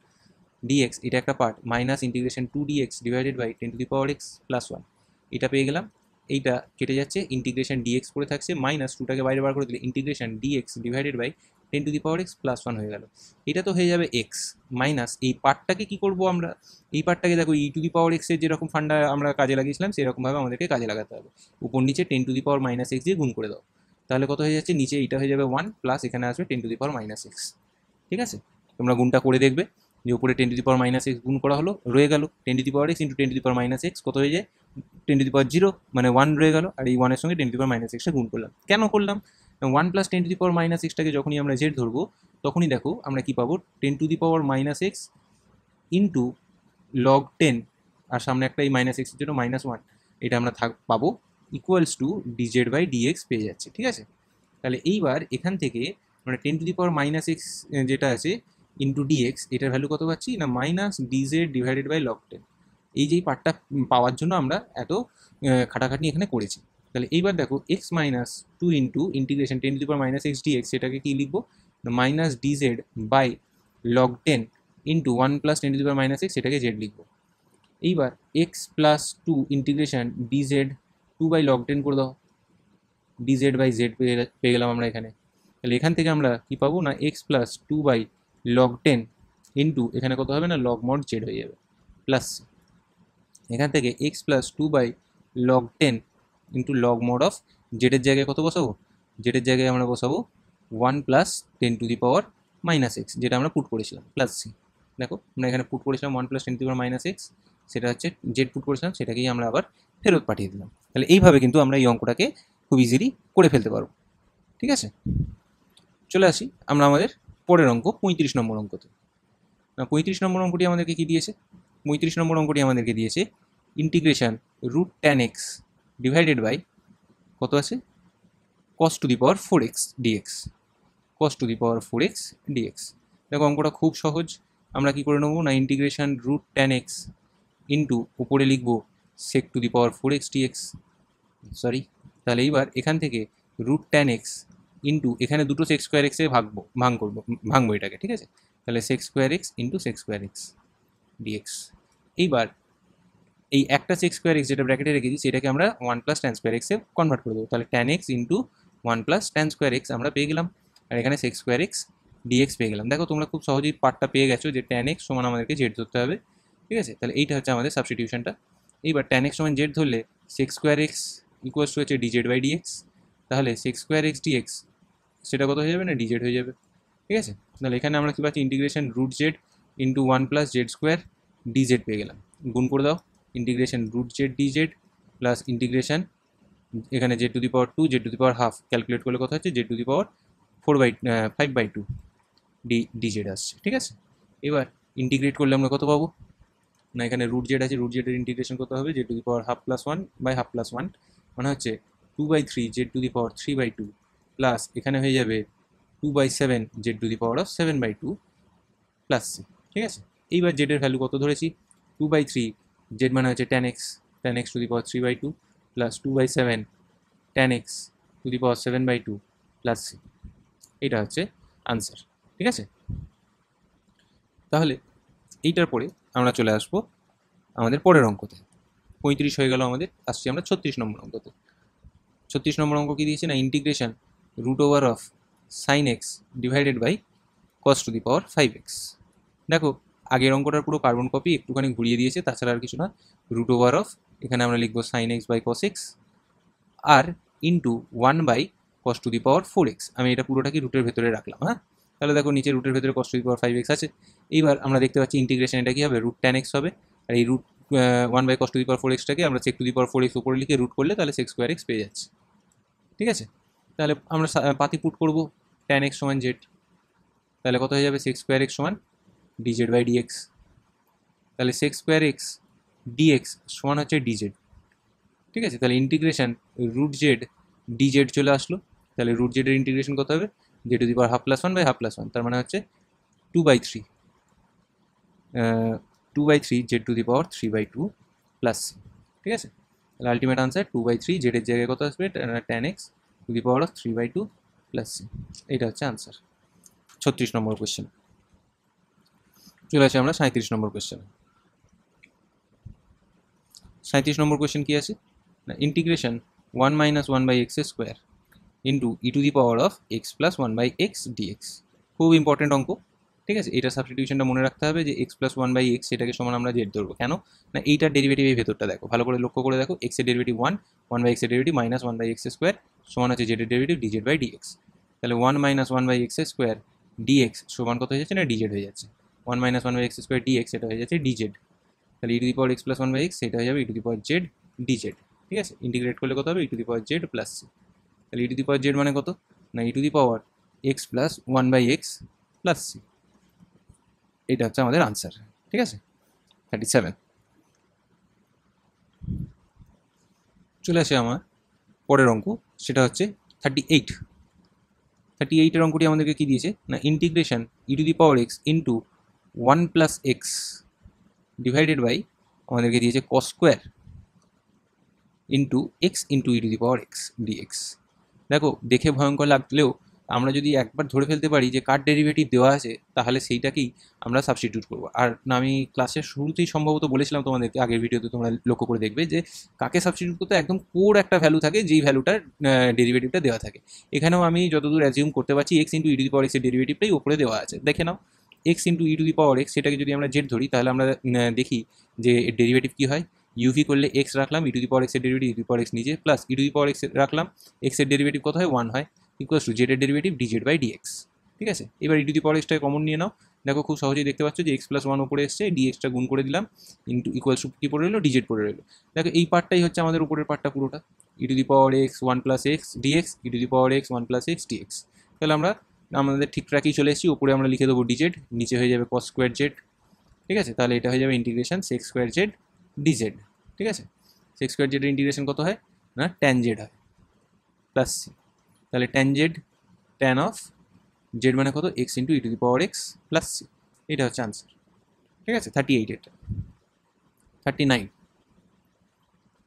dx, এটা একটা part, minus integration 2 dx divided by 10 to the power x plus 1, এটা পেয়ে গেলাম। এইটা কেটে যাচ্ছে, ইন্টিগ্রেশন ডিএক্স করে থাকছে, -2টাকে বাইরে বার করে দিলে integration dx divided by 10 to the power x plus 1 হয়ে গেল। এটা তো হয়ে যাবে এক্স মাইনাস এই পার্টটাকে কি করব আমরা, এই পার্টটাকে দেখো ই টু দি পাওয়ার এক্সের যেরকম ফান্ডা আমরা কাজে লাগিয়েছিলাম সেরকমভাবে আমাদেরকে কাজে লাগাতে হবে। উপর নিচে 10 to the power minus x দিয়ে গুণ করে দাও, তাহলে কত হয়ে যাচ্ছে নিচে এইটা হয়ে যাবে 1 প্লাস এখানে আসবে 10 to the power minus x. ঠিক আছে, তোমরা গুণটা করে দেখবে যে উপরে 10 to the power minus x গুণ করা হলো, রয়ে গেল 10 to the power x into 10 to the power minus x কত হয়ে যায় 10 টু দি পাওয়ার 0 মানে 1 রয়ে গেল, আর এই 1 এর সঙ্গে 10 টু দি পাওয়ার মাইনাস এক্সটা গুণ করলাম। কেন করলাম, 1 plus 10 to the power minus এক্সটাকে যখনই আমরা জেড ধরবো তখনই দেখো আমরা কি পাবো 10 to the power minus x into log 10, আর সামনে একটা এই মাইনাস এক্সের জন্য -1, এটা আমরা পাবো equals to dz by dx পেয়ে যাচ্ছে। ঠিক আছে, তাহলে এইবার এখান থেকে মানে 10 to the power minus x যেটা আছে ইন্টু ডিএক্স, এটার ভ্যালু কত পাচ্ছি না minus dz divided by log 10। এই যে পার্টটা পাওয়ার জন্য আমরা এত খাটাখাটনি এখানে করেছি। তাহলে এইবার দেখো x minus 2 into integration 10 to the power minus x dx, এটাকে কি লিখবো minus dz by log 10 into 1 plus 10 to the power minus x, এটাকে জেড লিখবো। এইবার x plus 2 integration dz 2 by log 10 করে দাও, ডিজেড বাই জেড পেয়ে গেলাম আমরা এখানে। তাহলে এখান থেকে আমরা কি পাবো না x plus 2 by log 10 into এখানে কত হবে না লগ মড জেড হয়ে যাবে প্লাস এখান থেকে X plus 2 by log 10 into log mod of জেডের জায়গায় কত বসাবো, জেডের জায়গায় আমরা বসাবো 1 plus 10 to the power minus x, যেটা আমরা পুট করেছিলাম প্লাস সি। দেখো আমরা এখানে পুট করেছিলাম 1 plus 10 to the power minus x, সেটা হচ্ছে জেড পুট করেছিলাম, সেটাকেই আমরা আবার ফেরত পাঠিয়ে দিলাম। তাহলে এইভাবে কিন্তু আমরা এই অঙ্কটাকে খুব ইজিলি করে ফেলতে পারবো। ঠিক আছে, চলে আসি আমরা আমাদের পরের অঙ্ক 35 নম্বর অঙ্কতে। 35 নম্বর অঙ্কটি আমাদেরকে কি দিয়েছে 35 নম্বর অঙ্কটি আমাদেরকে দিয়েছে integration root tan X divided by কত আছে cos to the power 4x dx cos to the power 4x dx। দেখো অঙ্কটা খুব সহজ, আমরা কি করে নেবো না integration root tan X into উপরে লিখবো sec to the power 4x dx, sorry, তাহলে এইবার এখান থেকে রুট ট্যান এক্স ইন্টু এখানে দুটো সেক স্কোয়ার এক্সে ভাঙবো এটাকে, ঠিক আছে, তাহলে sec square x into sec square x dx. এইবার এই একটা সেক স্কোয়ার এক্স যেটা ব্র্যাকেটে রেখেছি সেটাকে আমরা 1 প্লাস ট্যান স্কোয়ার এক্সে কনভার্ট করে দেবো, তাহলে tan X into 1 plus tan square x আমরা পেয়ে গেলাম, আর এখানে সেক স্কোয়ার এক্স ডিএক্স পেয়ে গেলাম। দেখো তোমরা খুব সহজেই পার্টটা পেয়ে গেছো যে ট্যান এক্স সমান আমাদেরকে জেড ধরতে হবে, ঠিক আছে, তাহলে এইটা হচ্ছে আমাদের সাবস্টিটিউশনটা। এইবার ট্যান এক্স সমান জেড ধরলে sec square x equals to হচ্ছে ডিজেড বাই ডিএক্স, তাহলে সেক স্কোয়ার এক্স ডিএক্স সেটা কত হয়ে যাবে না ডিজেড হয়ে যাবে, ঠিক আছে। তাহলে এখানে আমরা কী পাচ্ছি integration root Z into 1 plus Z square D Z পেয়ে গেলাম, গুণ করে দাও integration root Z D Z plus integration এখানে Z to the power 2 Z to the power half calculate করলে কত হচ্ছে Z to the power 5/2 D Z আসছে, ঠিক আছে। এবার ইন্টিগ্রেট করলে আমরা কত পাবো না এখানে রুট জেড আছে, রুট জেডের ইন্টিগ্রেশন কত হবে Z to the power half plus 1 by half plus 1 মানে হচ্ছে 2/3 z to the power 3/2 plus এখানে হয়ে যাবে 2/7 z to the power of 7/2 plus c, ঠিক আছে। এইবার জেডের ভ্যালু কত ধরেছি 2/3 জেড মানে হচ্ছে tan x to the power 3/2 plus 2/7 tan x to the power 7/2 plus C, এটা হচ্ছে আনসার, ঠিক আছে। তাহলে এইটার পরে আমরা চলে আসবো আমাদের পরের অঙ্কতে। 35 হয়ে গেল আমাদের, আসছি আমরা 36 নম্বর অঙ্কতে। 36 নম্বর অঙ্ক কী দিয়েছে না integration root over of sine x divided by cos to the power 5x। দেখো আগের অঙ্কটার পুরো কার্বন কপি, একটুখানি ঘুরিয়ে দিয়েছে, তাছাড়া আর কিছু না। রুট ওভার অফ এখানে আমরা লিখবো sine x by cos x আর into 1 by cos to the power 4x। আমি এটা পুরোটাকে রুটের ভেতরে রাখলাম, হ্যাঁ। তাহলে দেখো নিচে রুটের ভেতরে কস টু দি পাওয়ার 5x আছে। এইবার আমরা দেখতে পাচ্ছি ইন্টিগ্রেশন এটা কী হবে রুট ট্যান এক্স হবে, আর এই root 1 by cos to the power 4xটাকে আমরা sec to the power 4x উপরে লিখে রুট করলে তাহলে সেক স্কোয়ার এক্স পেয়ে যাচ্ছে, ঠিক আছে। তাহলে আমরা পাতি পুট করবো ট্যান এক্স সমান জেড, তাহলে কত হয়ে যাবে সেক স্কোয়ার এক্স সমান ডিজেড বাই ডিএক্স, তাহলে সেক স্কোয়ার এক্স ডিএক্স সমান হচ্ছে ডিজেড, ঠিক আছে। তাহলে ইন্টিগ্রেশন রুট জেড ডিজেড চলে আসলো, তাহলে রুট জেডের ইন্টিগ্রেশন কত হবে Z to the power half plus 1 by half plus 1, তার মানে হচ্ছে 2/3 z to the power 3/2 plus, ঠিক আছে। তাহলে আলটিমেট আনসার 2/3 জেডের জায়গায় কত আসবে tan x to the power of 3/2 plus c, এইটা হচ্ছে আনসার 36 নম্বর কোয়েশ্চেন। চলে আসি আমরা 37 নম্বর কোয়েশ্চেনে। 37 নম্বর কোয়েশ্চেন কী আছে না integration 1 minus 1 by x square into E to the power of x plus 1 by x dx. খুব ইম্পর্টেন্ট অঙ্ক, ঠিক আছে। এটা সাবস্টিটিউশনটা মনে রাখতে হবে যে এক্স প্লাস 1 বাই এক্স সেটাকে সমান আমরা জেড ধরবো, কেন না এইটার ডেরিভেটিভ এই ভেতরটা দেখো ভালো করে লক্ষ্য করে দেখো, এক্সের ডেরিভেটিভ 1 বাই এক্সের derivative minus 1 by x square সমান হচ্ছে জেডের ডেরিভেটিভ ডিজেড বাই ডিএক্স। তাহলে 1 minus 1 by x square D X সমান কত হয়ে যাচ্ছে না ডিজেড হয়ে যাচ্ছে, 1 minus 1 by x square D X এটা হয়ে যাচ্ছে ডিজেড, তাহলে ই to the power x plus 1 by X সেটা হয়ে যাবে E to the power Z DZ, ঠিক আছে। ইন্টিগ্রেট করলে কত হবে E to the power Z plus C, তাহলে ই টু দি পাওয়ার জেড মানে কত না E to the power x plus 1 by x plus C, এটা হচ্ছে আমাদের আনসার, ঠিক আছে 37। চলে আসে আমার পরের অঙ্ক, সেটা হচ্ছে 38 অঙ্কটি আমাদেরকে কী দিয়েছে না integration e to the power x into 1 plus x divided by আমাদেরকে দিয়েছে cos square into x into E to the power x dx. দেখো দেখে ভয়ঙ্কর লাগলেও আমরা যদি একবার ধরে ফেলতে পারি যে কার ডেরিভেটিভ দেওয়া আছে তাহলে সেইটাকেই আমরা সাবস্টিটিউট করবো। আর আমি ক্লাসের শুরুতেই সম্ভবত বলেছিলাম তোমাদেরকে, আগের ভিডিওতে তোমরা লক্ষ্য করে দেখবে যে কাকে সাবস্টিটিউট করতে একদম কোর একটা ভ্যালু থাকে যেই ভ্যালুটার ডেরিভেটিভটা দেওয়া থাকে। এখানেও আমি যতদূর অ্যাজিউম করতে পারছি X into E to the power এক্সের ডেরিভেটিভটাই উপরে দেওয়া আছে, দেখে নাও X into E to the power X সেটাকে যদি আমরা জেড ধরি তাহলে আমরা দেখি যে ডেরিভেটিভ কী হয়, ইউভি করলে এক্স রাখলাম ই টু দি পাওয়ার এক্সের derivative E to the power X নিজে plus E to the power X রাখলাম এক্সের ডেরিভেটিভ কত হয় 1 হয় ইকুয়ালস টু জেডের ডেরিভেটিভ ডিজেড বাই ডিএক্স, ঠিক আছে। এবার ই টু দি পাওয়ার এক্সটাকে কমন নিয়ে নাও, দেখো খুব সহজেই দেখতে পাচ্ছ যে এক্স প্লাস 1 উপরে এসছে ডিএক্সটা গুণ করে দিলাম ইন্টু ইকুয়ালস টু কী পড়ে রইলো ডিজেড পড়ে রইলো। দেখো এই পার্টটাই হচ্ছে আমাদের উপরের পার্টটা পুরোটা E to the power X 1 plus X D X E to the power X 1 plus X D X. তাহলে আমরা আমাদের ঠিক ট্র্যাকেই চলে এসেছি, উপরে আমরা লিখে দেবো ডিজেড, নিচে হয়ে যাবে কস স্কোয়ার জেড ঠিক আছে, তাহলে এটা হয়ে যাবে integration sec square Z DZ. ঠিক আছে, সেক স্কোয়ার জেডের ইন্টিগ্রেশন কত হয় না ট্যান জেড হয় প্লাস সি। তাহলে tan z tan of z মানে কত x into E to the power x plus C. এটা হচ্ছে আনসার। ঠিক আছে, 38। এটা 39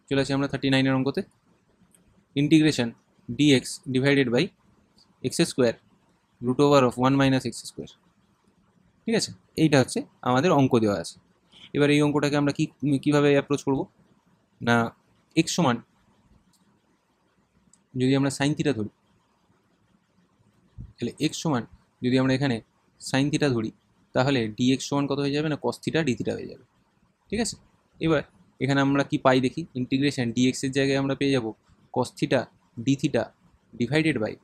চলে আসি আমরা 39-এর অঙ্কতে। Integration dx divided by x square root over of 1 minus x square. ঠিক আছে, এইটা হচ্ছে আমাদের অঙ্ক দেওয়া আছে। এবার এই অঙ্কটাকে আমরা কীভাবে অ্যাপ্রোচ করব না, এক্স সমান যদি আমরা সাইন থিটা ধরি, তাহলে এক্স সমান যদি আমরা এখানে সাইন থিটা ধরি, তাহলে ডিএক্স সমান কত হয়ে যাবে না কস থিটা ডি থিটা হয়ে যাবে। ঠিক আছে, এবার এখানে আমরা কি পাই দেখি, ইন্টিগ্রেশন ডিএক্সের জায়গায় আমরা পেয়ে যাব cos theta D theta divided by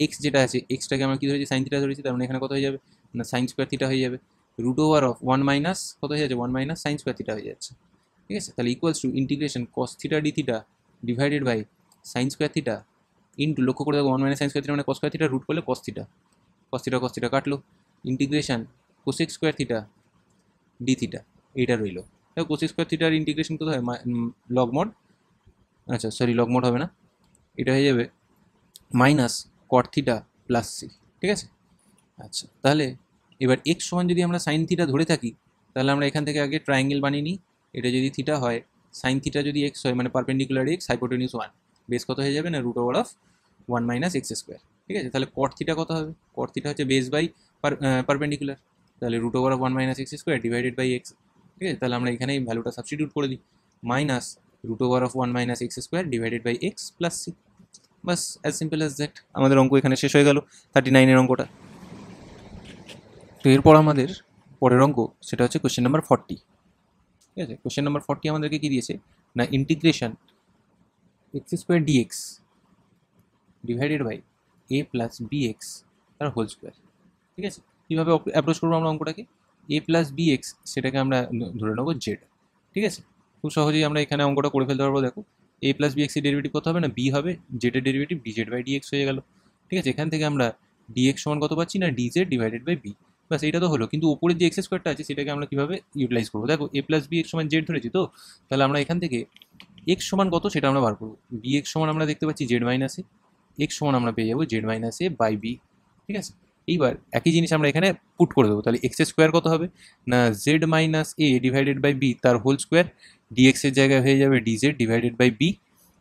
x যেটা আছে, এক্সটাকে আমরা কী ধরেছি সাইন থিটা ধরেছি, তার মানে এখানে কত হয়ে যাবে না সাইন স্কোয়ার থিটা হয়ে যাবে, রুট ওভার অফ 1 মাইনাস কত হয়ে যাচ্ছে 1 মাইনাস সাইন স্কোয়ার থিটা হয়ে যাচ্ছে। ঠিক আছে, তাহলে equals to integration cos theta D theta divided by sine square theta into, লক্ষ্য করে দেখো 1 মাইনাস সাইন স্কোয়ার থিটা মানে কস স্কোয়ার থিটা, রুট করলে কস থিটা, কস থিটা কাটলো, integration cosec square theta D theta এইটা রইলো। দেখো cosec square থিটার ইন্টিগ্রেশন কত হয় লগ মড, আচ্ছা সরি লগ মড হবে না, এটা হয়ে যাবে minus cot theta plus c. ঠিক আছে, আচ্ছা তাহলে এবার এক্স সমান যদি আমরা সাইন থিটা ধরে থাকি, তাহলে আমরা এখান থেকে আগে ট্রায়াঙ্গেল বানিয়ে নিই। এটা যদি থিটা হয়, সাইন থিটা যদি এক্স হয় মানে পারপেন্ডিকুলার এক্স, হাইপোটেনিউস 1, বেস কত হয়ে যাবে না root over of 1 minus x square. ঠিক আছে, তাহলে কট থিটা কত হবে, কট থিটা হচ্ছে বেস বাই পারপেন্ডিকুলার, তাহলে root over of 1 minus x square divided by x. ঠিক আছে, তাহলে আমরা এখানে এই ভ্যালুটা সাবস্টিটিউট করে দিই, minus root over of 1 minus x square divided by x plus C. বাস অ্যাজ সিম্পল অ্যাজ দ্যাট, আমাদের অঙ্ক এখানে শেষ হয়ে গেল 39-এর অঙ্কটা। তো এরপর আমাদের পরের অঙ্ক সেটা হচ্ছে কোশ্চেন নাম্বার 40। ঠিক আছে, কোশ্চেন নাম্বার 40 আমাদেরকে কি দিয়েছে না integration x square dx divided by A plus B x তার হোল স্কোয়ার। ঠিক আছে, কীভাবে অ্যাপ্রোচ করবো আমরা অঙ্কটাকে, এ প্লাস বি এক্স সেটাকে আমরা ধরে নেবো জেড। ঠিক আছে, খুব সহজেই আমরা এখানে অঙ্কটা করে ফেলতে পারবো। দেখো এ প্লাস বি এক্সের ডেরিভেটিভ কত হবে না বি হবে, জেডের ডেরিভেটিভ ডিজেড বাই ডিএক্স হয়ে গেল। ঠিক আছে, এখান থেকে আমরা ডিএক্স সমান কত পাচ্ছি না ডিজেড ডিভাইডেড বাই বি। বাস এটা তো হলো, কিন্তু ওপরের যে এক্স স্কোয়ারটা আছে সেটাকে আমরা কীভাবে ইউটিলাইজ করবো, দেখো এ প্লাস বি এক্স সমান জেড ধরেছি, তো তাহলে আমরা এখান থেকে এক্স সমান কত সেটা আমরা বার করবো, বি এক্স সমান আমরা দেখতে পাচ্ছি জেড মাইনাস এ, এক্স সমান আমরা পেয়ে যাবো z minus a by b. ঠিক আছে, এইবার একই জিনিস আমরা এখানে পুট করে দেবো, তাহলে এক্স স্কোয়ার কত হবে না z minus a divided by b তার হোল স্কোয়ার, ডিএক্সের জায়গায় হয়ে যাবে dz divided by b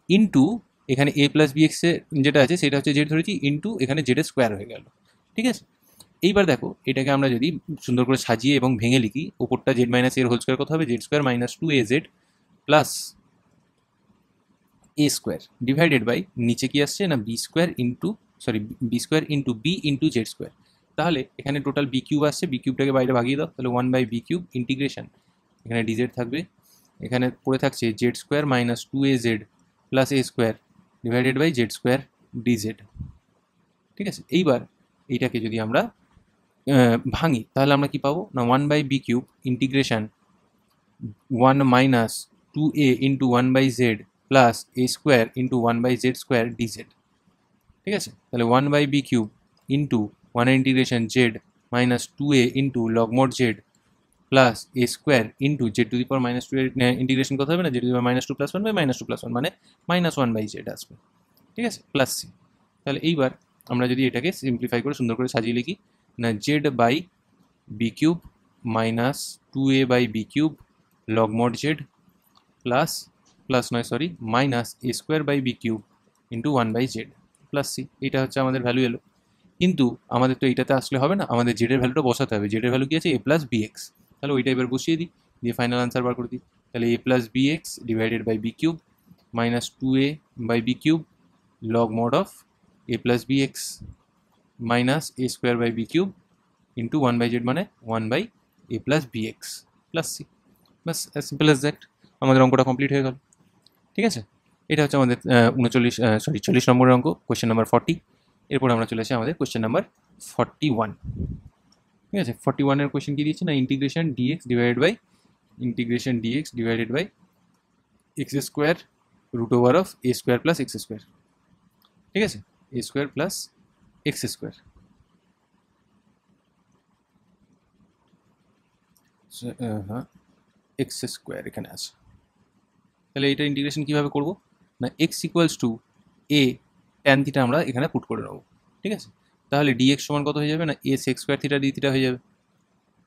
into এখানে এ প্লাস বি এক্সের যেটা আছে সেটা হচ্ছে জেড ধরেছি ইন্টু এখানে জেডের স্কোয়ার হয়ে গেল। ঠিক আছে, এইবার দেখো এটাকে আমরা যদি সুন্দর করে সাজিয়ে এবং ভেঙে লিখি, ওপরটা জেড মাইনাস এর হোল স্কোয়ার কত হবে z square minus 2az plus a square divided by নিচে কি আসছে না b square into b square into b into z square. তাহলে এখানে টোটাল বি কিউব আসছে, বি কিউবটাকে বাইরে ভাগিয়ে দাও, তাহলে 1 বাই বি কিউব ইন্টিগ্রেশন এখানে ডিজেড থাকবে, এখানে পড়ে থাকছে z square minus 2az plus a square divided by z square dz. ঠিক আছে, এইবার এইটাকে যদি আমরা ভাঙি তাহলে আমরা কি পাবো না 1 by B cube integration 1 minus 2a into 1 by Z plus a square into 1 by z square dz. ঠিক আছে, তাহলে 1 by B cube into 1 integration Z minus 2a into log mod Z plus a square into z to the power minus 2 এর integration কত হবে না z to the power minus 2 plus 1 by minus 2 plus 1 মানে minus 1 by Z আসবে। ঠিক আছে, plus C. তাহলে এইবার আমরা যদি এটাকে সিম্পলিফাই করে সুন্দর করে সাজিয়ে লিখি না Z by B cube minus 2a by B cube log mod Z plus নয় sorry minus A square by B cube into 1 by Z plus C. এটা হচ্ছে আমাদের ভ্যালু এলো, কিন্তু আমাদের তো এইটাতে আসলে হবে না, আমাদের জেডের ভ্যালুটা বসাতে হবে। জেডের ভ্যালু কি আছে এ প্লাস বি এক্স, তাহলে ওইটা এবার বসিয়ে দিই, দিয়ে ফাইনাল আনসার বার করে দিই। তাহলে A plus B X divided by B cube minus 2a by B cube log mod of A plus B X minus A square by B cube into 1 by Z মানে 1 by A plus B X plus C. বাস as simple as that, আমাদের অঙ্কটা complete হয়ে গেল। ঠিক আছে, এটা হচ্ছে আমাদের 40 নম্বরের অঙ্ক, কোয়েশ্চেন নাম্বার 40। এরপর আমরা চলে আসি আমাদের কোয়েশ্চেন নাম্বার 41। ঠিক আছে, 41-এর কোয়েশ্চেন কি দিয়েছে না integration dx divided by x square root over of a square plus x square. ঠিক আছে, a square plus x square. হ্যাঁ এক্স স্কোয়ার এখানে আছে। তাহলে এটা ইন্টিগ্রেশন কীভাবে করবো না x equals to a tan theta আমরা এখানে পুট করে নেবো, ঠিক আছে। তাহলে ডিএক্স সমান কত হয়ে যাবে না A sec square theta D theta হয়ে যাবে,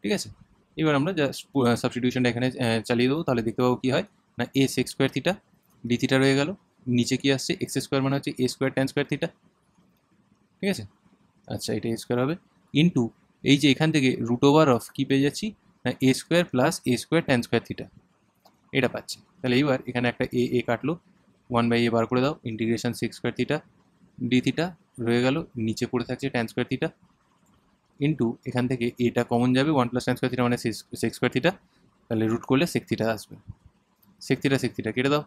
ঠিক আছে। এবার আমরা জাস্ট সাবস্টিটিউশনটা এখানে চালিয়ে দেবো, তাহলে দেখতে পাবো কী হয় না A sec square theta D theta রয়ে গেল, নিচে কি আসছে এক্স স্কোয়ার মানে হচ্ছে A square tan square theta, ঠিক আছে। আচ্ছা এটা এ স্কোয়ার হবে ইন্টু এই যে এখান থেকে রুট ওভার অফ কী পেয়ে যাচ্ছি না এ square plus a square tan square theta, এটা পাচ্ছি। তাহলে এইবার এখানে একটা এ কাটলো, 1/a বার করে দাও, integration sec square theta D theta রয়ে গেল, নিচে পড়ে থাকছে ট্যান স্কোয়ার থিটা ইন্টু এখান থেকে এটা কমন যাবে 1 + ট্যান স্কোয়ার থিটা মানে সেক্স স্কোয়ার থিটা, তাহলে রুট করলে সেক থিটা আসবে, সেক থিটা কেটে দাও।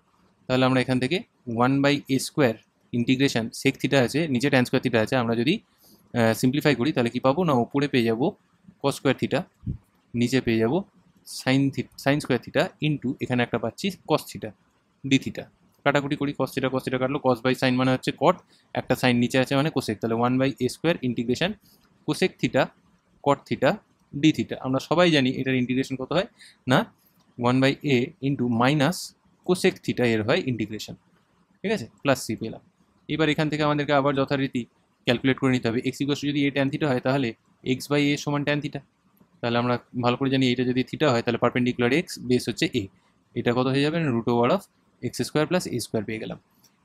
তাহলে আমরা এখান থেকে 1/a square integration sec theta আছে, নিচে ট্যান স্কোয়ার থিটা আছে, আমরা যদি সিম্পলিফাই করি তাহলে কি পাবো না ওপরে পেয়ে যাবো কস স্কোয়ার থিটা, নিচে পেয়ে যাবো সাইন স্কোয়ার থিটা ইন্টু এখানে একটা পাচ্ছি কস থিটা ডি থিটা। কাটাকুটি করি, কস থিটা কাটলো, কস বাই সাইন মানে হচ্ছে কট, একটা সাইন নিচে আছে মানে কোসেক, তাহলে 1/a square integration cosec theta কট থিটা ডি থিটা। আমরা সবাই জানি এটার ইন্টিগ্রেশন কত হয় না 1/a into minus cosec theta এর হয় ইন্টিগ্রেশন, ঠিক আছে, প্লাস সি পেলাম। এবার এখান থেকে আমাদেরকে আবার যথারীতি ক্যালকুলেট করে নিতে হবে এক্স ইকুয়াল যদি এ ট্যান থিটা হয় তাহলে x/a সমান ট্যান থিটা, তাহলে আমরা ভালো করে জানি এটা যদি থিটা হয় তাহলে পারপেন্ডিকুলার এক্স বেস হচ্ছে এ, এটা কত হয়ে যাবে root over of x square plus a square পেয়ে গেলাম।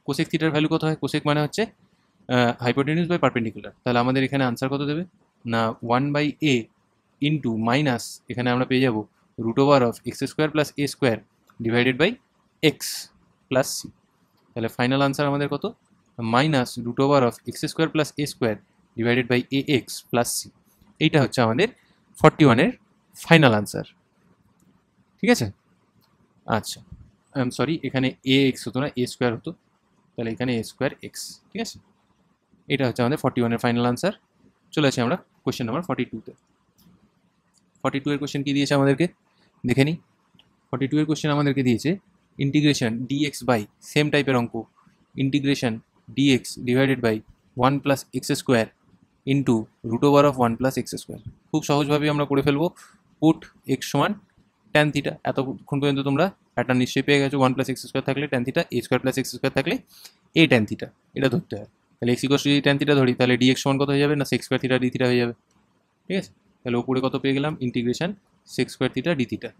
কোসেক থিটার ভ্যালু কত হয়, কোসেক মানে হচ্ছে হাইপোটেনিউস বাই পারপেন্ডিকুলার, তাহলে আমাদের এখানে আনসার কত দেবে না 1/a ইন্টু মাইনাস এখানে আমরা পেয়ে যাবো root over of x square plus a square divided by x plus C. তাহলে ফাইনাল আনসার আমাদের কত minus root over of x square plus a square divided by a x plus c. এইটা হচ্ছে আমাদের 41-এর ফাইনাল আনসার, ঠিক আছে। আচ্ছা I am sorry, এখানে এ এক্স হতো না এ স্কোয়ার হতো, তাহলে এখানে এ স্কোয়ার এক্স, ঠিক আছে। এটা হচ্ছে আমাদের 41-এর ফাইনাল আনসার। চলে আসি আমরা কোয়েশ্চেন নাম্বার 42-তে। 42-এর কোয়েশ্চেন কী দিয়েছে আমাদেরকে দেখে নিই। 42-এর কোয়েশ্চেন আমাদেরকে দিয়েছে ইন্টিগ্রেশন ডিএক্স বাই সেম টাইপের অঙ্ক, integration dx divided by 1 + x square into root over of 1 + x square. খুব সহজভাবে আমরা করে ফেলবো, পুট এক্স সমান ট্যান থিটা, এতক্ষণ পর্যন্ত তোমরা প্যাটার্ন নিশ্চয়ই পেয়ে গেছো, 1 + এক্স স্কোয়ার থাকলে tan theta, a square plus x square থাকলে এ ট্যান থিটা, এটা ধরতে হয়। তাহলে এক্স ইকুয়াল যদি ট্যান থিটা ধরি তাহলে ডিএক্স সমান কত হয়ে যাবে না sec square theta D theta হয়ে যাবে, ঠিক আছে। তাহলে উপরে কত পেয়ে গেলাম integration sec square theta D theta,